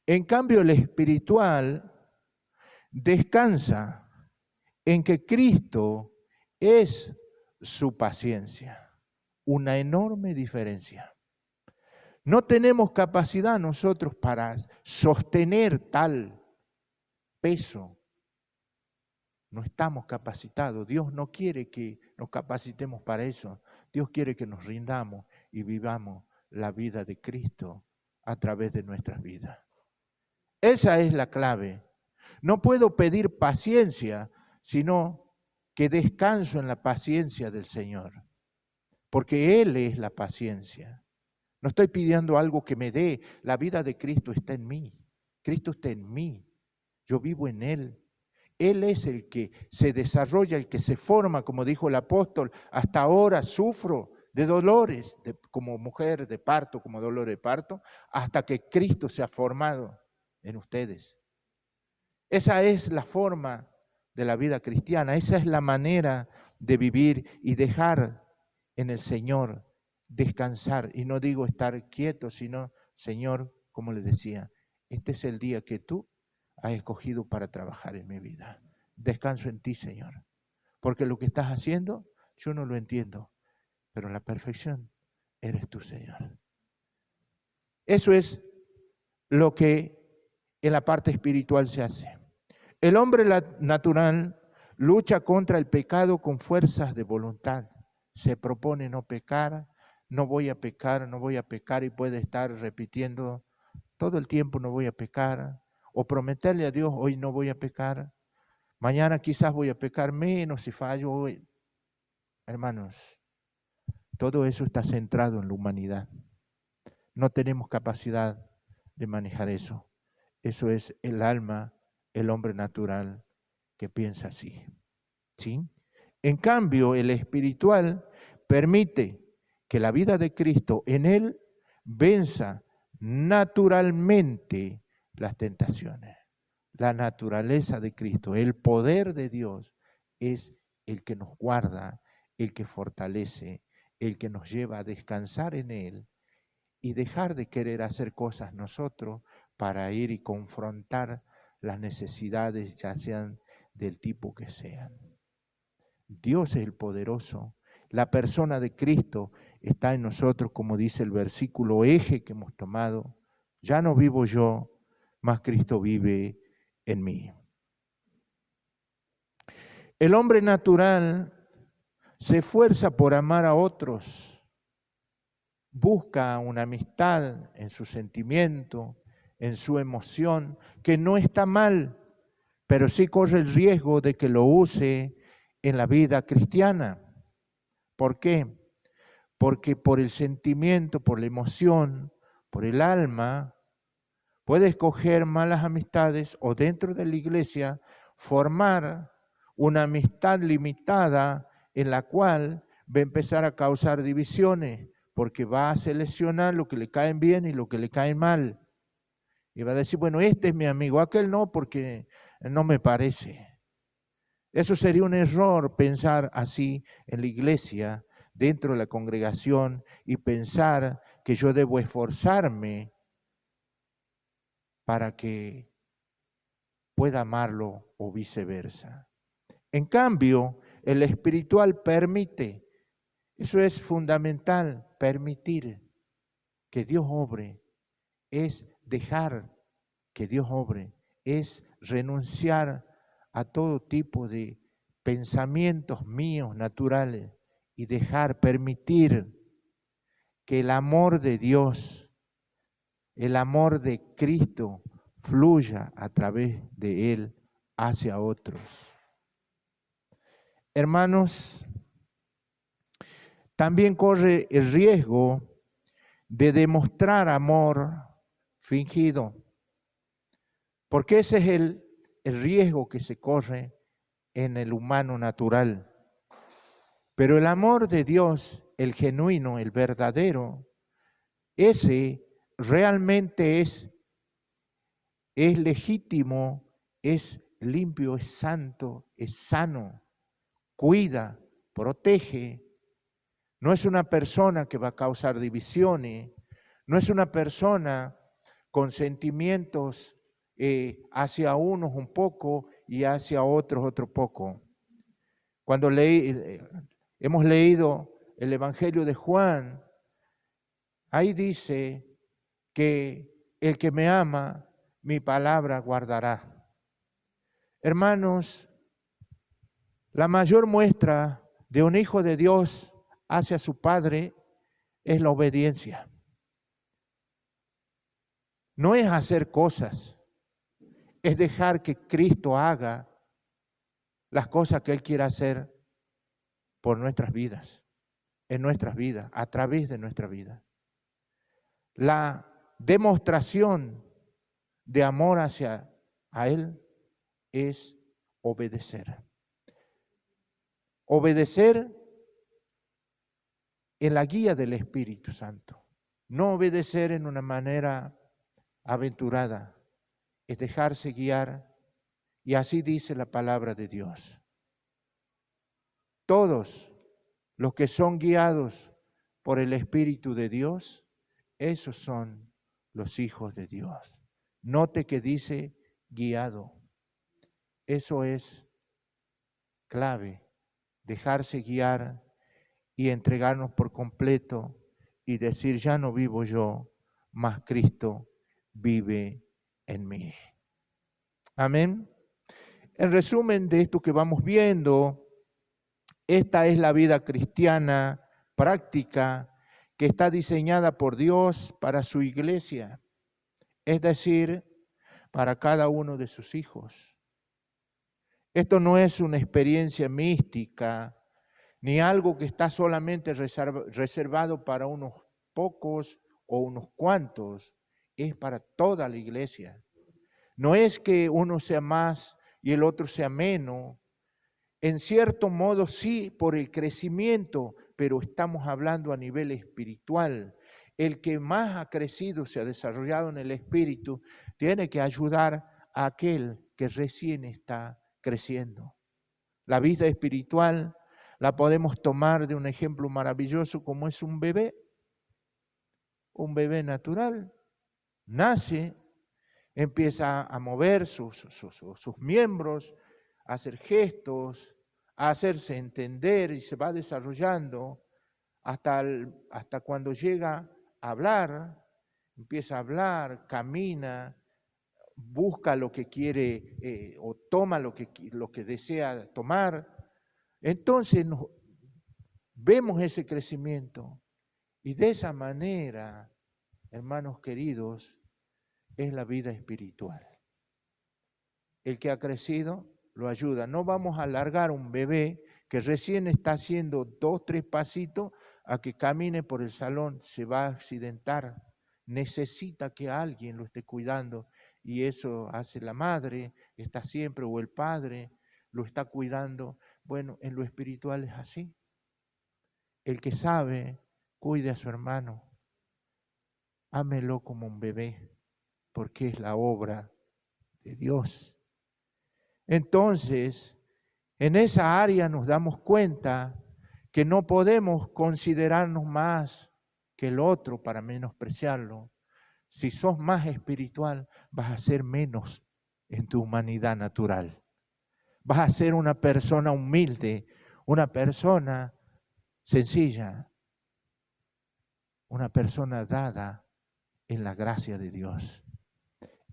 En cambio, el espiritual descansa en que Cristo es su paciencia. Una enorme diferencia. No tenemos capacidad nosotros para sostener tal peso. No estamos capacitados. Dios no quiere que nos capacitemos para eso. Dios quiere que nos rindamos y vivamos la vida de Cristo a través de nuestras vidas. Esa es la clave. No puedo pedir paciencia, sino que descanso en la paciencia del Señor, porque Él es la paciencia. No estoy pidiendo algo que me dé. La vida de Cristo está en mí. Cristo está en mí. Yo vivo en Él. Él es el que se desarrolla, el que se forma, como dijo el apóstol. Hasta ahora sufro de dolores, como mujer de parto, como dolor de parto, hasta que Cristo se ha formado en ustedes. Esa es la forma de la vida cristiana. Esa es la manera de vivir y dejar en el Señor descansar. Y no digo estar quieto, sino, Señor, como les decía, este es el día que tú has escogido para trabajar en mi vida. Descanso en ti, Señor, porque lo que estás haciendo yo no lo entiendo, pero la perfección eres tú, Señor. Eso es lo que en la parte espiritual se hace. El hombre natural lucha contra el pecado con fuerzas de voluntad. Se propone no pecar, no voy a pecar, no voy a pecar, y puede estar repitiendo todo el tiempo no voy a pecar, o prometerle a Dios hoy no voy a pecar, mañana quizás voy a pecar menos si fallo hoy. Hermanos, todo eso está centrado en la humanidad. No tenemos capacidad de manejar eso. Eso es el alma, el hombre natural que piensa así. ¿Sí? En cambio, el espiritual permite que la vida de Cristo en él venza naturalmente las tentaciones. La naturaleza de Cristo, el poder de Dios es el que nos guarda, el que fortalece, el que nos lleva a descansar en Él y dejar de querer hacer cosas nosotros para ir y confrontar las necesidades, ya sean del tipo que sean. Dios es el poderoso. La persona de Cristo está en nosotros, como dice el versículo eje que hemos tomado. Ya no vivo yo, más Cristo vive en mí. El hombre natural se esfuerza por amar a otros, busca una amistad en su sentimiento, en su emoción, que no está mal, pero sí corre el riesgo de que lo use en la vida cristiana. ¿Por qué? Porque por el sentimiento, por la emoción, por el alma, puede escoger malas amistades o dentro de la iglesia formar una amistad limitada en la cual va a empezar a causar divisiones, porque va a seleccionar lo que le caen bien y lo que le caen mal. Y va a decir, bueno, este es mi amigo, aquel no, porque no me parece. Eso sería un error pensar así en la iglesia, dentro de la congregación, y pensar que yo debo esforzarme para que pueda amarlo o viceversa. En cambio, el espiritual permite, eso es fundamental, permitir que Dios obre, es dejar que Dios obre, es renunciar a todo tipo de pensamientos míos naturales y dejar, permitir que el amor de Dios, el amor de Cristo fluya a través de Él hacia otros. Hermanos, también corre el riesgo de demostrar amor fingido, porque ese es el riesgo que se corre en el humano natural. Pero el amor de Dios, el genuino, el verdadero, ese realmente es legítimo, es limpio, es santo, es sano, cuida, protege. No es una persona que va a causar divisiones, no es una persona con sentimientos hacia unos un poco y hacia otros otro poco. Cuando hemos leído el Evangelio de Juan, ahí dice que el que me ama, mi palabra guardará. Hermanos, la mayor muestra de un hijo de Dios hacia su Padre es la obediencia. No es hacer cosas, es dejar que Cristo haga las cosas que Él quiere hacer por nuestras vidas, en nuestras vidas, a través de nuestra vida. La demostración de amor hacia Él es obedecer. Obedecer en la guía del Espíritu Santo. No obedecer en una manera aventurada, es dejarse guiar, y así dice la palabra de Dios. Todos los que son guiados por el Espíritu de Dios, esos son los hijos de Dios. Note que dice guiado. Eso es clave, dejarse guiar y entregarnos por completo y decir, ya no vivo yo, mas Cristo vive en mí. Amén. En resumen de esto que vamos viendo, esta es la vida cristiana práctica que está diseñada por Dios para su iglesia, es decir, para cada uno de sus hijos. Esto no es una experiencia mística, ni algo que está solamente reservado para unos pocos o unos cuantos, es para toda la iglesia. No es que uno sea más y el otro sea menos. En cierto modo sí, por el crecimiento, pero estamos hablando a nivel espiritual. El que más ha crecido, se ha desarrollado en el espíritu, tiene que ayudar a aquel que recién está creciendo. La vida espiritual la podemos tomar de un ejemplo maravilloso como es un bebé natural. Nace, empieza a mover sus miembros, a hacer gestos, a hacerse entender y se va desarrollando hasta cuando llega a hablar, empieza a hablar, camina, busca lo que quiere o toma lo que desea tomar. Entonces vemos ese crecimiento y de esa manera, hermanos queridos, es la vida espiritual. El que ha crecido lo ayuda. No vamos a alargar un bebé que recién está haciendo 2, 3 pasitos a que camine por el salón, se va a accidentar. Necesita que alguien lo esté cuidando y eso hace la madre, está siempre, o el padre lo está cuidando. Bueno, en lo espiritual es así. El que sabe, cuide a su hermano, ámelo como un bebé, porque es la obra de Dios. Entonces, en esa área nos damos cuenta que no podemos considerarnos más que el otro para menospreciarlo. Si sos más espiritual, vas a ser menos en tu humanidad natural. Vas a ser una persona humilde, una persona sencilla, una persona dada en la gracia de Dios.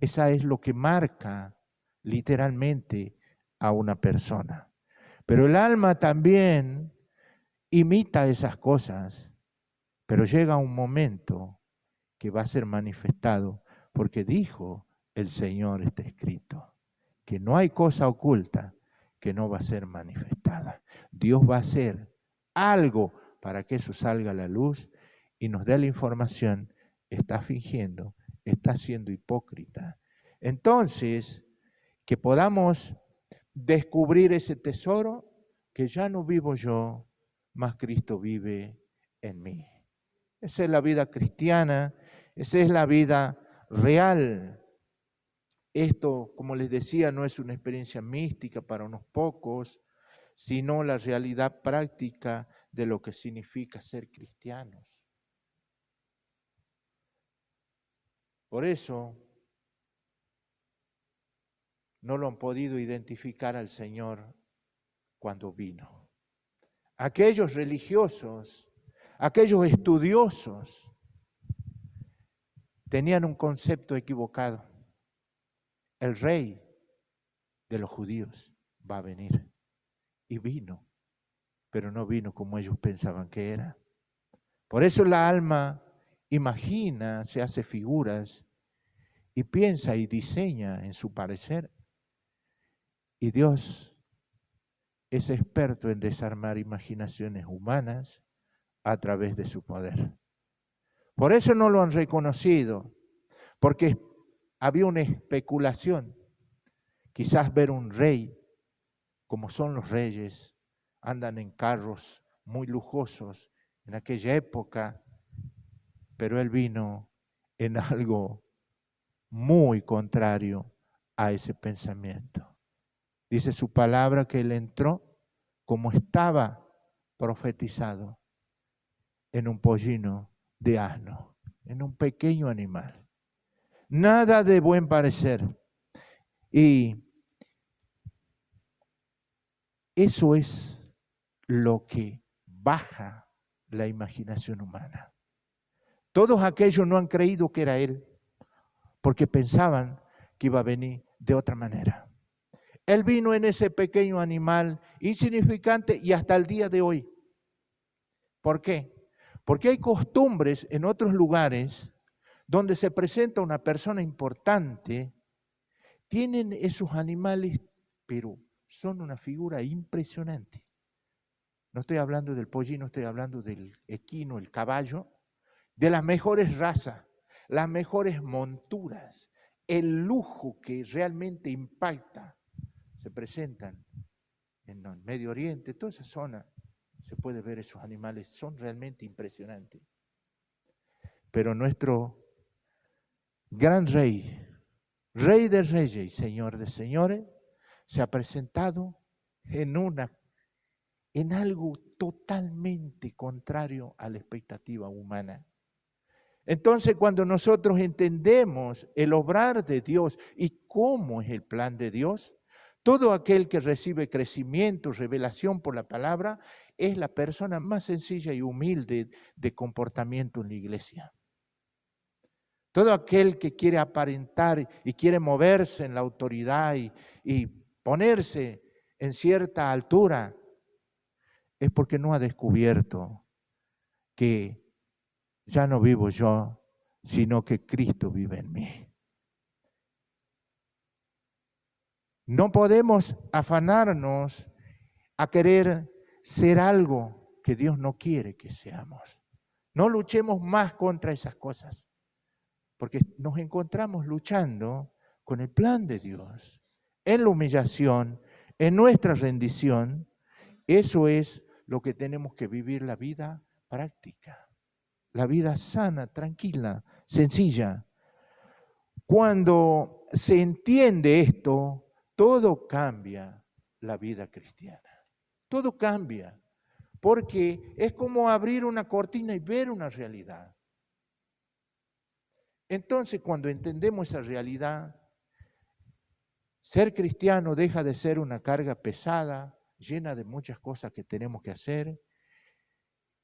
Esa es lo que marca literalmente a una persona. Pero el alma también imita esas cosas, pero llega un momento que va a ser manifestado, porque dijo el Señor, está escrito, que no hay cosa oculta que no va a ser manifestada. Dios va a hacer algo para que eso salga a la luz y nos dé la información, está fingiendo, está siendo hipócrita. Entonces, que podamos descubrir ese tesoro, que ya no vivo yo, mas Cristo vive en mí. Esa es la vida cristiana, esa es la vida real. Esto, como les decía, no es una experiencia mística para unos pocos, sino la realidad práctica de lo que significa ser cristianos. Por eso no lo han podido identificar al Señor cuando vino. Aquellos religiosos, aquellos estudiosos, tenían un concepto equivocado. El rey de los judíos va a venir. Y vino, pero no vino como ellos pensaban que era. Por eso la alma imagina, se hace figuras y piensa y diseña en su parecer. Y Dios es experto en desarmar imaginaciones humanas a través de su poder. Por eso no lo han reconocido, porque había una especulación. Quizás ver un rey, como son los reyes, andan en carros muy lujosos en aquella época, pero él vino en algo muy contrario a ese pensamiento. Dice su palabra que él entró como estaba profetizado en un pollino de asno, en un pequeño animal. Nada de buen parecer. Y eso es lo que baja la imaginación humana. Todos aquellos no han creído que era Él, porque pensaban que iba a venir de otra manera. Él vino en ese pequeño animal insignificante y hasta el día de hoy. ¿Por qué? Porque hay costumbres en otros lugares donde se presenta una persona importante, tienen esos animales, pero son una figura impresionante. No estoy hablando del pollino, estoy hablando del equino, el caballo, de las mejores razas, las mejores monturas, el lujo que realmente impacta. Se presentan en el Medio Oriente, toda esa zona, se puede ver esos animales, son realmente impresionantes. Pero nuestro gran rey, Rey de reyes y Señor de señores, se ha presentado en algo totalmente contrario a la expectativa humana. Entonces, cuando nosotros entendemos el obrar de Dios y cómo es el plan de Dios, todo aquel que recibe crecimiento, revelación por la palabra, es la persona más sencilla y humilde de comportamiento en la iglesia. Todo aquel que quiere aparentar y quiere moverse en la autoridad y ponerse en cierta altura, es porque no ha descubierto que ya no vivo yo, sino que Cristo vive en mí. No podemos afanarnos a querer ser algo que Dios no quiere que seamos. No luchemos más contra esas cosas, porque nos encontramos luchando con el plan de Dios, en la humillación, en nuestra rendición. Eso es lo que tenemos que vivir, la vida práctica, la vida sana, tranquila, sencilla. Cuando se entiende esto, todo cambia la vida cristiana. Todo cambia, porque es como abrir una cortina y ver una realidad. Entonces, cuando entendemos esa realidad, ser cristiano deja de ser una carga pesada, llena de muchas cosas que tenemos que hacer,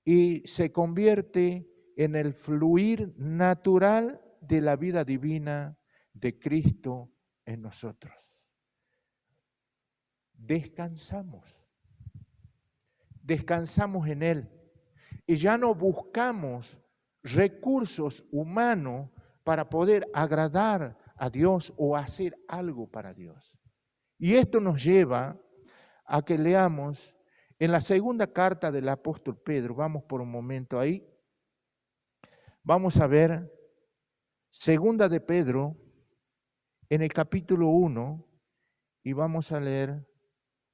y se convierte en el fluir natural de la vida divina de Cristo en nosotros. Descansamos en Él y ya no buscamos recursos humanos para poder agradar a Dios o hacer algo para Dios. Y esto nos lleva a que leamos en la segunda carta del apóstol Pedro, vamos por un momento ahí, vamos a ver segunda de Pedro en el capítulo 1 y vamos a leer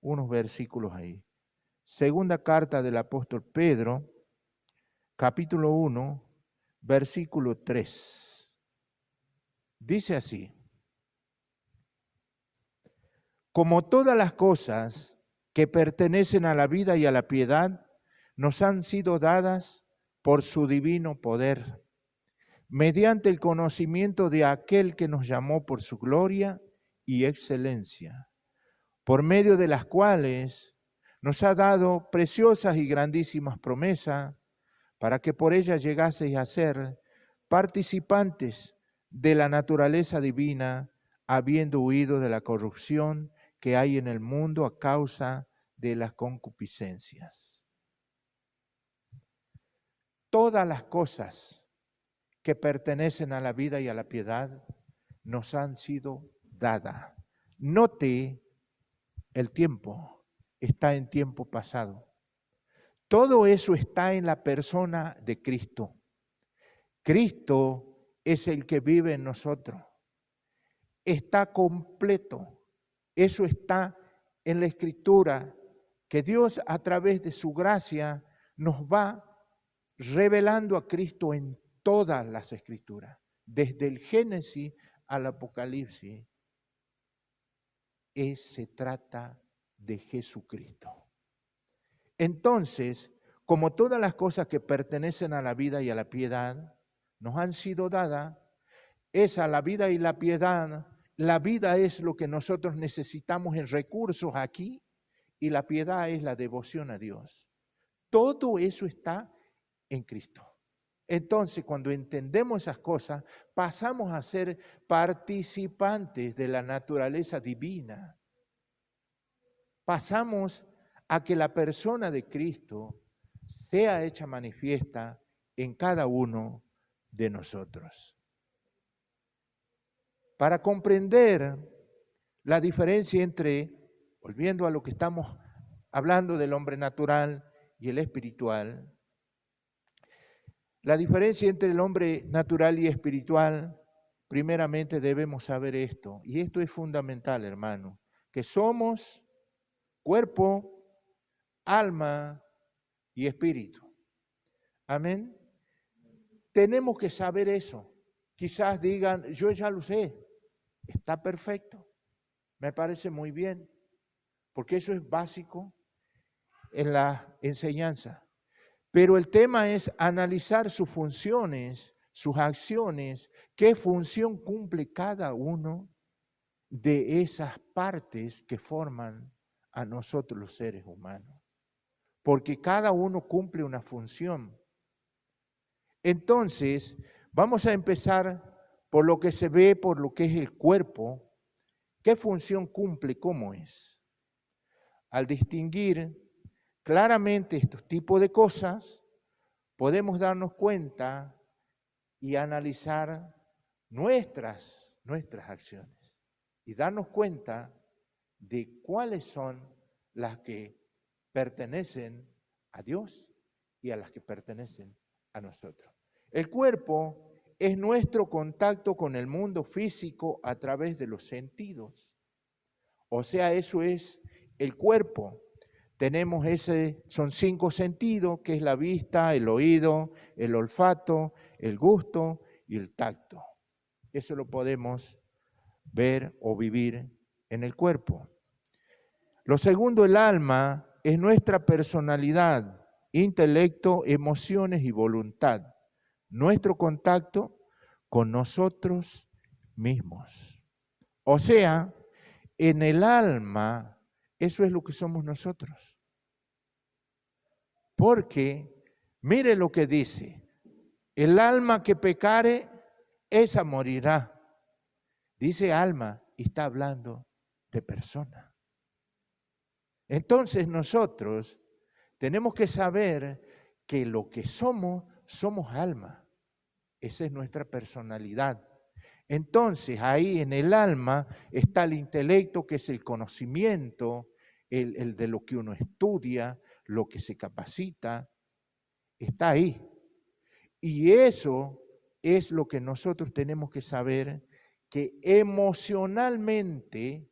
unos versículos ahí. Segunda carta del apóstol Pedro, capítulo 1, versículo 3. Dice así: como todas las cosas que pertenecen a la vida y a la piedad, nos han sido dadas por su divino poder, mediante el conocimiento de aquel que nos llamó por su gloria y excelencia, por medio de las cuales nos ha dado preciosas y grandísimas promesas, para que por ellas llegaseis a ser participantes de la naturaleza divina, habiendo huido de la corrupción que hay en el mundo a causa de las concupiscencias. Todas las cosas que pertenecen a la vida y a la piedad nos han sido dadas. Note el tiempo, está en tiempo pasado. Todo eso está en la persona de Cristo. Cristo es el que vive en nosotros. Está completo. Eso está en la Escritura, que Dios a través de su gracia nos va revelando a Cristo en todas las Escrituras, desde el Génesis al Apocalipsis. Se trata de Jesucristo. Entonces, como todas las cosas que pertenecen a la vida y a la piedad nos han sido dadas, esa, la vida y la piedad, la vida es lo que nosotros necesitamos en recursos aquí y la piedad es la devoción a Dios. Todo eso está en Cristo. Entonces, cuando entendemos esas cosas, pasamos a ser participantes de la naturaleza divina. Pasamos a que la persona de Cristo sea hecha manifiesta en cada uno de nosotros. Para comprender la diferencia entre, volviendo a lo que estamos hablando del hombre natural y el espiritual, la diferencia entre el hombre natural y espiritual, primeramente debemos saber esto, y esto es fundamental, hermano, que somos cuerpo, alma y espíritu. Amén. Tenemos que saber eso. Quizás digan, yo ya lo sé, está perfecto, me parece muy bien, porque eso es básico en la enseñanza. Pero el tema es analizar sus funciones, sus acciones, qué función cumple cada uno de esas partes que forman a nosotros los seres humanos. Porque cada uno cumple una función. Entonces, vamos a empezar por lo que se ve, por lo que es el cuerpo, ¿qué función cumple? ¿Cómo es? Al distinguir claramente estos tipos de cosas, podemos darnos cuenta y analizar nuestras acciones y darnos cuenta de cuáles son las que pertenecen a Dios y a las que pertenecen a nosotros. El cuerpo es nuestro contacto con el mundo físico a través de los sentidos. O sea, eso es el cuerpo. Tenemos son 5 sentidos, que es la vista, el oído, el olfato, el gusto y el tacto. Eso lo podemos ver o vivir en el cuerpo. Lo segundo, el alma, es nuestra personalidad, intelecto, emociones y voluntad. Nuestro contacto con nosotros mismos. O sea, en el alma, eso es lo que somos nosotros. Porque, mire lo que dice, el alma que pecare, esa morirá. Dice alma y está hablando de persona. Entonces nosotros tenemos que saber que lo que somos alma. Esa es nuestra personalidad. Entonces ahí en el alma está el intelecto, que es el conocimiento, el de lo que uno estudia, lo que se capacita, está ahí. Y eso es lo que nosotros tenemos que saber, que emocionalmente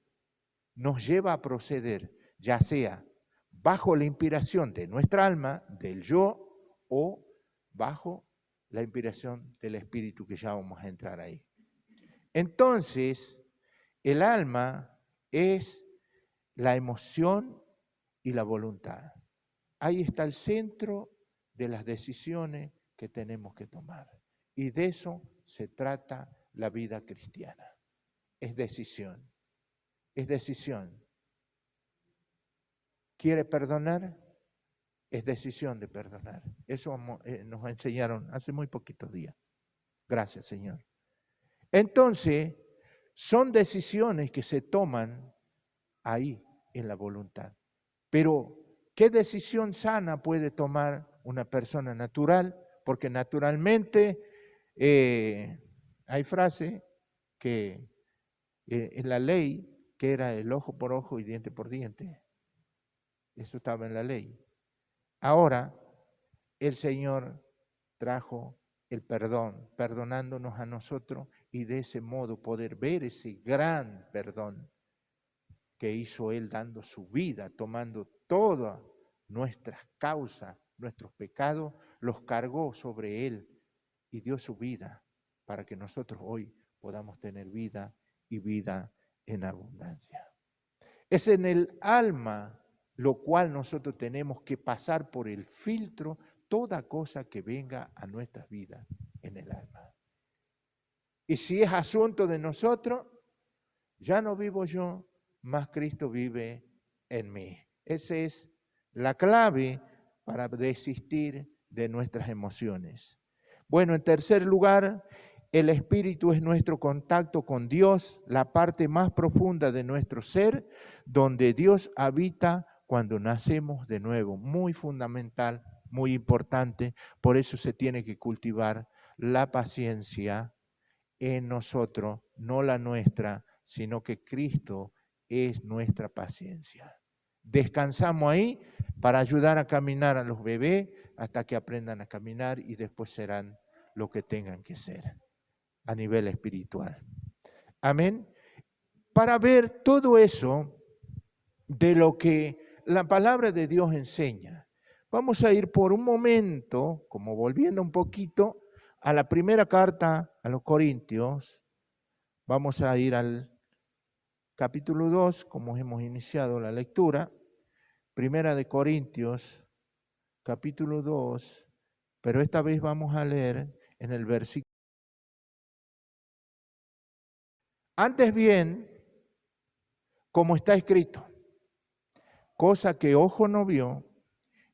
nos lleva a proceder, ya sea bajo la inspiración de nuestra alma, del yo, o bajo la inspiración del espíritu, que ya vamos a entrar ahí. Entonces, el alma es la emoción y la voluntad. Ahí está el centro de las decisiones que tenemos que tomar. Y de eso se trata la vida cristiana. Es decisión. Es decisión. ¿Quiere perdonar? Es decisión de perdonar. Eso nos enseñaron hace muy poquitos días. Gracias, Señor. Entonces, son decisiones que se toman ahí en la voluntad. Pero, ¿qué decisión sana puede tomar una persona natural? Porque naturalmente hay frase que en la ley, que era el ojo por ojo y diente por diente. Eso estaba en la ley. Ahora, el Señor trajo el perdón, perdonándonos a nosotros, y de ese modo poder ver ese gran perdón que hizo Él, dando su vida, tomando todas nuestras causas, nuestros pecados, los cargó sobre Él y dio su vida para que nosotros hoy podamos tener vida y vida en abundancia. Es en el alma lo cual nosotros tenemos que pasar por el filtro toda cosa que venga a nuestras vidas en el alma. Y si es asunto de nosotros, ya no vivo yo, mas Cristo vive en mí. Esa es la clave para desistir de nuestras emociones. Bueno, en tercer lugar, el espíritu es nuestro contacto con Dios, la parte más profunda de nuestro ser, donde Dios habita cuando nacemos de nuevo. Muy fundamental, muy importante. Por eso se tiene que cultivar la paciencia en nosotros, no la nuestra, sino que Cristo es nuestra paciencia. Descansamos ahí para ayudar a caminar a los bebés hasta que aprendan a caminar y después serán lo que tengan que ser a nivel espiritual. Amén. Para ver todo eso de lo que la palabra de Dios enseña, vamos a ir por un momento, como volviendo un poquito a la primera carta a los Corintios. Vamos a ir al capítulo 2, como hemos iniciado la lectura. Primera de Corintios, capítulo 2, pero esta vez vamos a leer en el versículo. Antes bien, como está escrito, cosa que ojo no vio,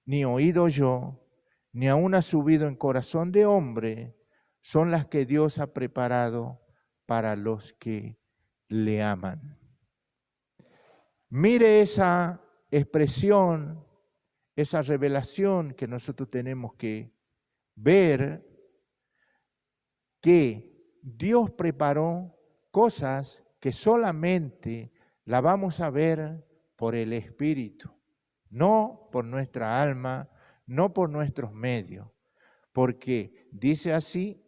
ni oído yo, ni aún ha subido en corazón de hombre, son las que Dios ha preparado para los que le aman. Mire esa expresión, esa revelación que nosotros tenemos que ver, que Dios preparó cosas que solamente la vamos a ver por el Espíritu, no por nuestra alma, no por nuestros medios, porque dice así,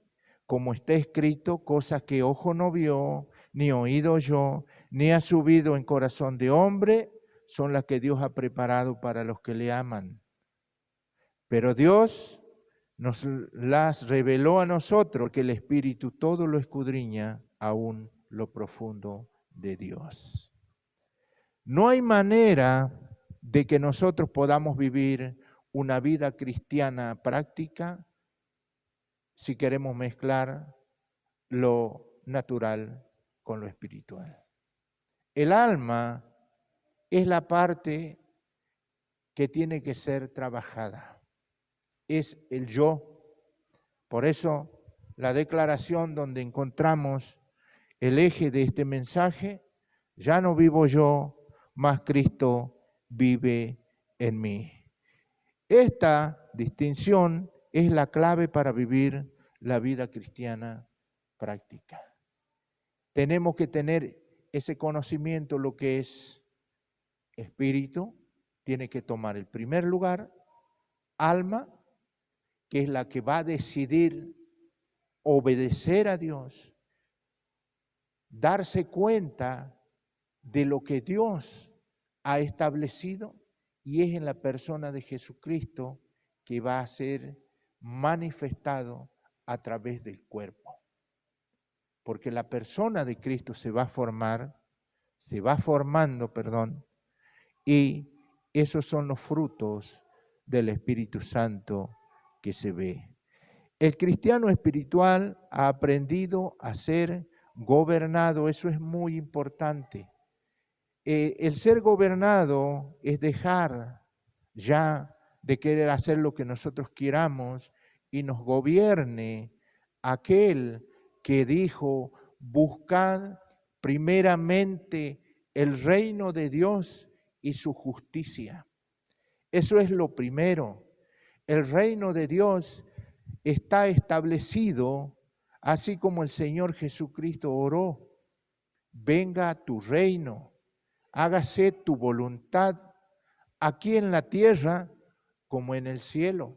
como está escrito, cosas que ojo no vio, ni oído yo, ni ha subido en corazón de hombre, son las que Dios ha preparado para los que le aman. Pero Dios nos las reveló a nosotros, que el Espíritu todo lo escudriña, aún lo profundo de Dios. No hay manera de que nosotros podamos vivir una vida cristiana práctica si queremos mezclar lo natural con lo espiritual. El alma es la parte que tiene que ser trabajada, es el yo. Por eso la declaración donde encontramos el eje de este mensaje, ya no vivo yo, mas Cristo vive en mí. Esta distinción es la clave para vivir la vida cristiana práctica. Tenemos que tener ese conocimiento, lo que es espíritu, tiene que tomar el primer lugar, alma, que es la que va a decidir obedecer a Dios, darse cuenta de lo que Dios ha establecido, y es en la persona de Jesucristo que va a ser manifestado a través del cuerpo. Porque la persona de Cristo se va formando, y esos son los frutos del Espíritu Santo que se ve. El cristiano espiritual ha aprendido a ser gobernado, eso es muy importante. El ser gobernado es dejar ya de querer hacer lo que nosotros queramos y nos gobierne aquel que dijo: buscad primeramente el reino de Dios y su justicia. Eso es lo primero. El reino de Dios está establecido, así como el Señor Jesucristo oró: venga a tu reino, hágase tu voluntad, aquí en la tierra como en el cielo.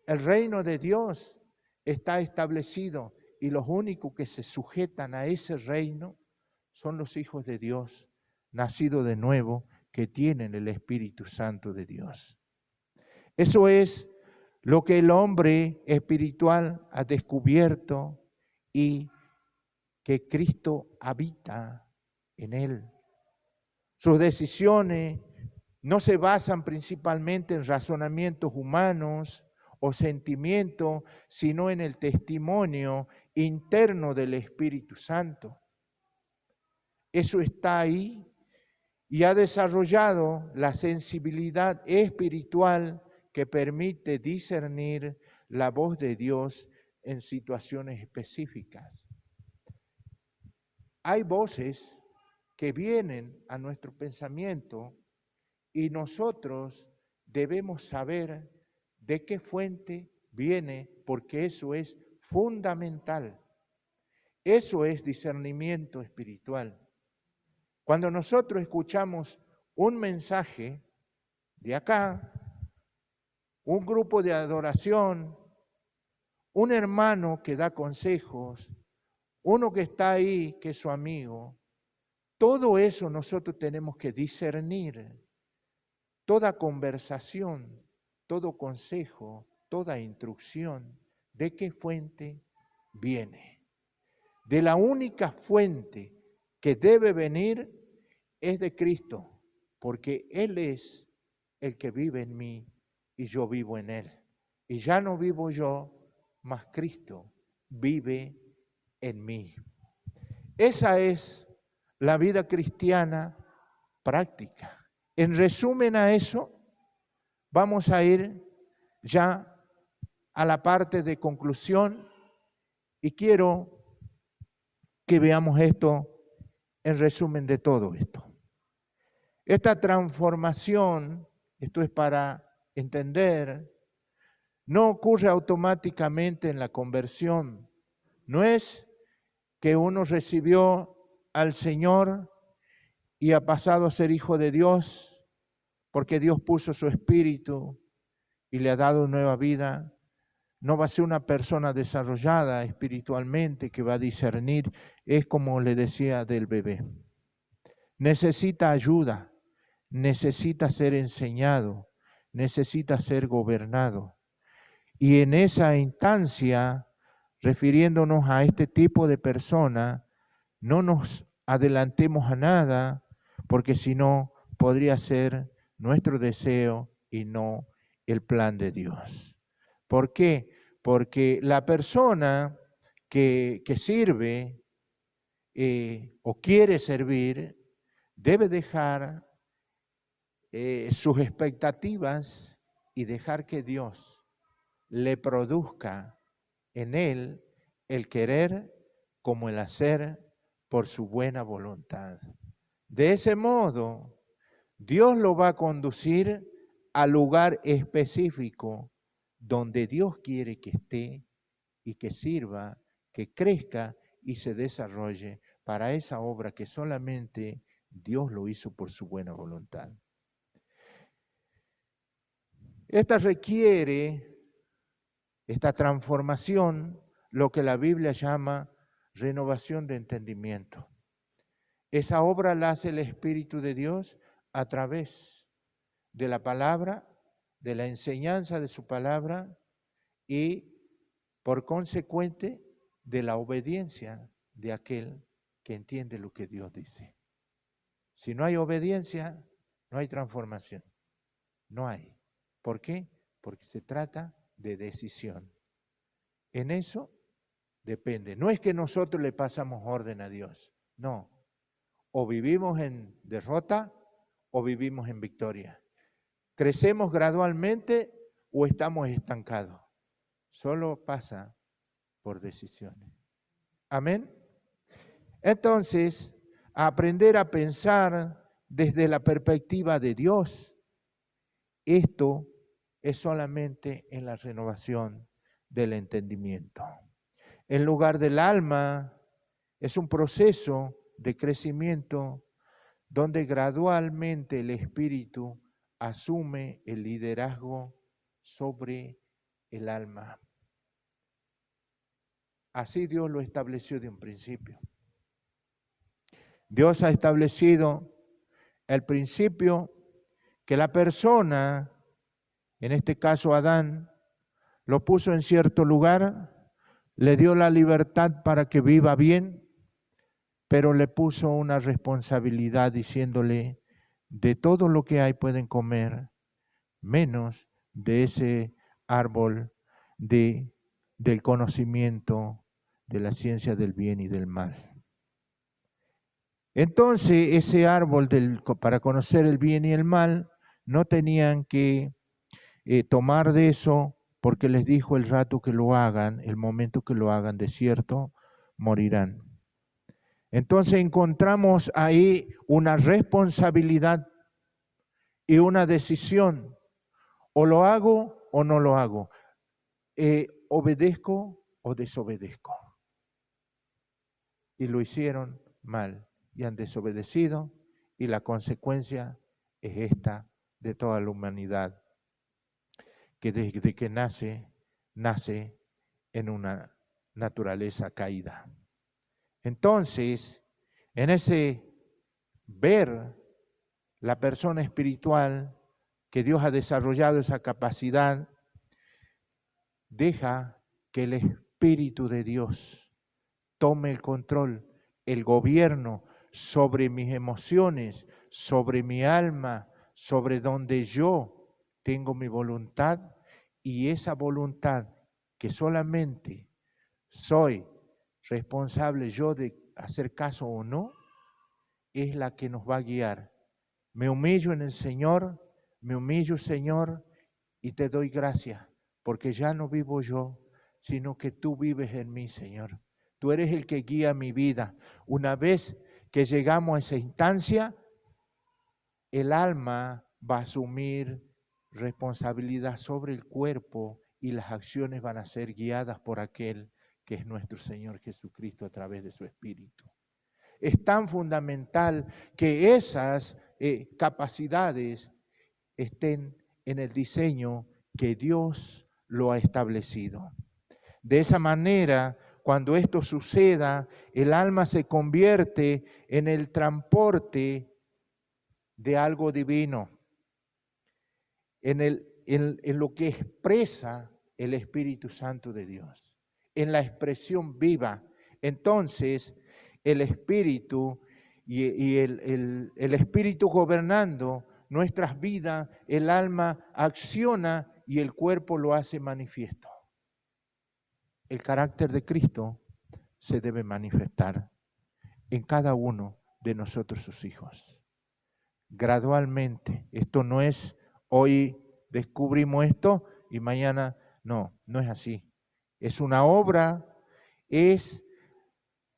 El reino de Dios está establecido y los únicos que se sujetan a ese reino son los hijos de Dios, nacidos de nuevo, que tienen el Espíritu Santo de Dios. Eso es lo que el hombre espiritual ha descubierto y que Cristo habita en él. Sus decisiones no se basan principalmente en razonamientos humanos o sentimientos, sino en el testimonio interno del Espíritu Santo. Eso está ahí y ha desarrollado la sensibilidad espiritual que permite discernir la voz de Dios en situaciones específicas. Hay voces que vienen a nuestro pensamiento y nosotros debemos saber de qué fuente viene, porque eso es fundamental. Eso es discernimiento espiritual. Cuando nosotros escuchamos un mensaje de acá, un grupo de adoración, un hermano que da consejos, uno que está ahí, que es su amigo, todo eso nosotros tenemos que discernir. Toda conversación, todo consejo, toda instrucción, ¿de qué fuente viene? De la única fuente que debe venir es de Cristo, porque Él es el que vive en mí y yo vivo en Él. Y ya no vivo yo, mas Cristo vive en mí. Esa es la vida cristiana práctica. En resumen a eso, vamos a ir ya a la parte de conclusión y quiero que veamos esto en resumen de todo esto. Esta transformación, esto es para entender, no ocurre automáticamente en la conversión. No es que uno recibió al Señor y ha pasado a ser hijo de Dios porque Dios puso su espíritu y le ha dado nueva vida. No va a ser una persona desarrollada espiritualmente que va a discernir. Es como le decía del bebé. Necesita ayuda, necesita ser enseñado, necesita ser gobernado. Y en esa instancia, refiriéndonos a este tipo de persona, no nos adelantemos a nada, porque si no, podría ser nuestro deseo y no el plan de Dios. ¿Por qué? Porque la persona que sirve o quiere servir debe dejar sus expectativas y dejar que Dios le produzca en él el querer como el hacer por su buena voluntad. De ese modo, Dios lo va a conducir al lugar específico donde Dios quiere que esté y que sirva, que crezca y se desarrolle para esa obra que solamente Dios lo hizo por su buena voluntad. Esta transformación, lo que la Biblia llama renovación de entendimiento. Esa obra la hace el Espíritu de Dios a través de la palabra, de la enseñanza de su palabra y, por consecuente, de la obediencia de aquel que entiende lo que Dios dice. Si no hay obediencia, no hay transformación. No hay. ¿Por qué? Porque se trata de decisión. En eso depende. No es que nosotros le pasamos orden a Dios. No. O vivimos en derrota o vivimos en victoria. ¿Crecemos gradualmente o estamos estancados? Solo pasa por decisiones. Amén. Entonces, aprender a pensar desde la perspectiva de Dios, esto es solamente en la renovación del entendimiento. En lugar del alma, es un proceso de crecimiento donde gradualmente el espíritu asume el liderazgo sobre el alma. Así Dios lo estableció de un principio. Dios ha establecido el principio que la persona, en este caso Adán, lo puso en cierto lugar, le dio la libertad para que viva bien, pero le puso una responsabilidad diciéndole, de todo lo que hay pueden comer, menos de ese árbol del conocimiento de la ciencia del bien y del mal. Entonces, ese árbol para conocer el bien y el mal, no tenían que tomar de eso, porque les dijo el rato que lo hagan, el momento que lo hagan, de cierto, morirán. Entonces encontramos ahí una responsabilidad y una decisión. O lo hago o no lo hago. Obedezco o desobedezco. Y lo hicieron mal y han desobedecido, y la consecuencia es esta de toda la humanidad, que desde que nace en una naturaleza caída. Entonces, en ese ver la persona espiritual, que Dios ha desarrollado esa capacidad, deja que el Espíritu de Dios tome el control, el gobierno sobre mis emociones, sobre mi alma, sobre donde yo tengo mi voluntad, y esa voluntad que solamente soy responsable yo de hacer caso o no, es la que nos va a guiar. Me humillo en el Señor, me humillo, Señor, y te doy gracias, porque ya no vivo yo, sino que tú vives en mí, Señor. tú eres el que guía mi vida. Una vez que llegamos a esa instancia, el alma va a asumir responsabilidad sobre el cuerpo y las acciones van a ser guiadas por aquel que es nuestro Señor Jesucristo a través de su Espíritu. Es tan fundamental que esas capacidades estén en el diseño que Dios lo ha establecido. De esa manera, cuando esto suceda, el alma se convierte en el transporte de algo divino, en lo que expresa el Espíritu Santo de Dios, en la expresión viva. Entonces, el Espíritu y el Espíritu gobernando nuestras vidas, el alma acciona y el cuerpo lo hace manifiesto. El carácter de Cristo se debe manifestar en cada uno de nosotros, sus hijos. Gradualmente, esto no es hoy descubrimos esto y mañana no es así. Es una obra, es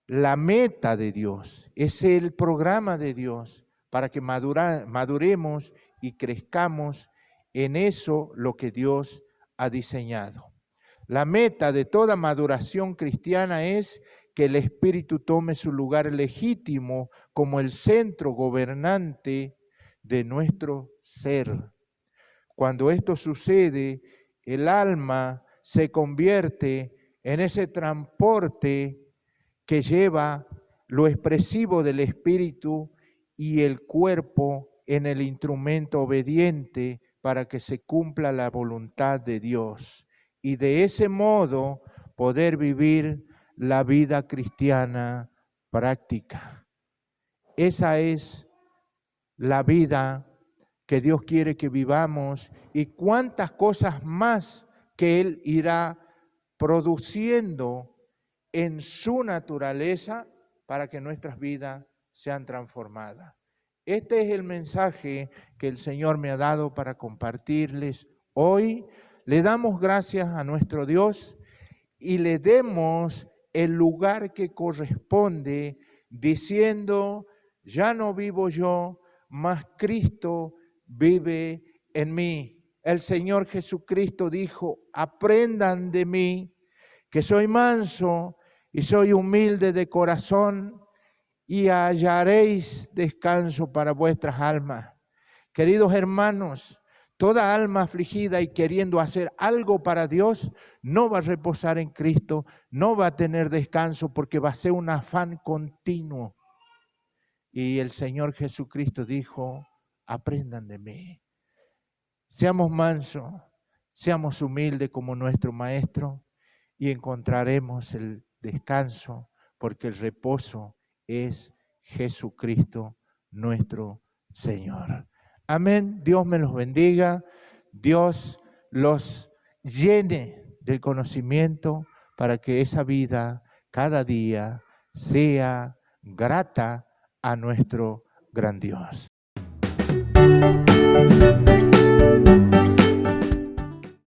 la meta de Dios, es el programa de Dios para que maduremos y crezcamos en eso lo que Dios ha diseñado. La meta de toda maduración cristiana es que el Espíritu tome su lugar legítimo como el centro gobernante de nuestro ser. Cuando esto sucede, el alma se convierte en ese transporte que lleva lo expresivo del Espíritu y el cuerpo en el instrumento obediente para que se cumpla la voluntad de Dios. Y de ese modo poder vivir la vida cristiana práctica. Esa es la vida que Dios quiere que vivamos y cuántas cosas más que Él irá produciendo en su naturaleza para que nuestras vidas sean transformadas. Este es el mensaje que el Señor me ha dado para compartirles hoy. Le damos gracias a nuestro Dios y le demos el lugar que corresponde diciendo, ya no vivo yo, mas Cristo vive en mí. El Señor Jesucristo dijo, aprendan de mí, que soy manso y soy humilde de corazón, y hallaréis descanso para vuestras almas. Queridos hermanos, toda alma afligida y queriendo hacer algo para Dios, no va a reposar en Cristo, no va a tener descanso porque va a ser un afán continuo. Y el Señor Jesucristo dijo, aprendan de mí. Seamos mansos, seamos humildes como nuestro Maestro y encontraremos el descanso porque el reposo es Jesucristo nuestro Señor. Amén. Dios me los bendiga. Dios los llene del conocimiento para que esa vida cada día sea grata a nuestro gran Dios.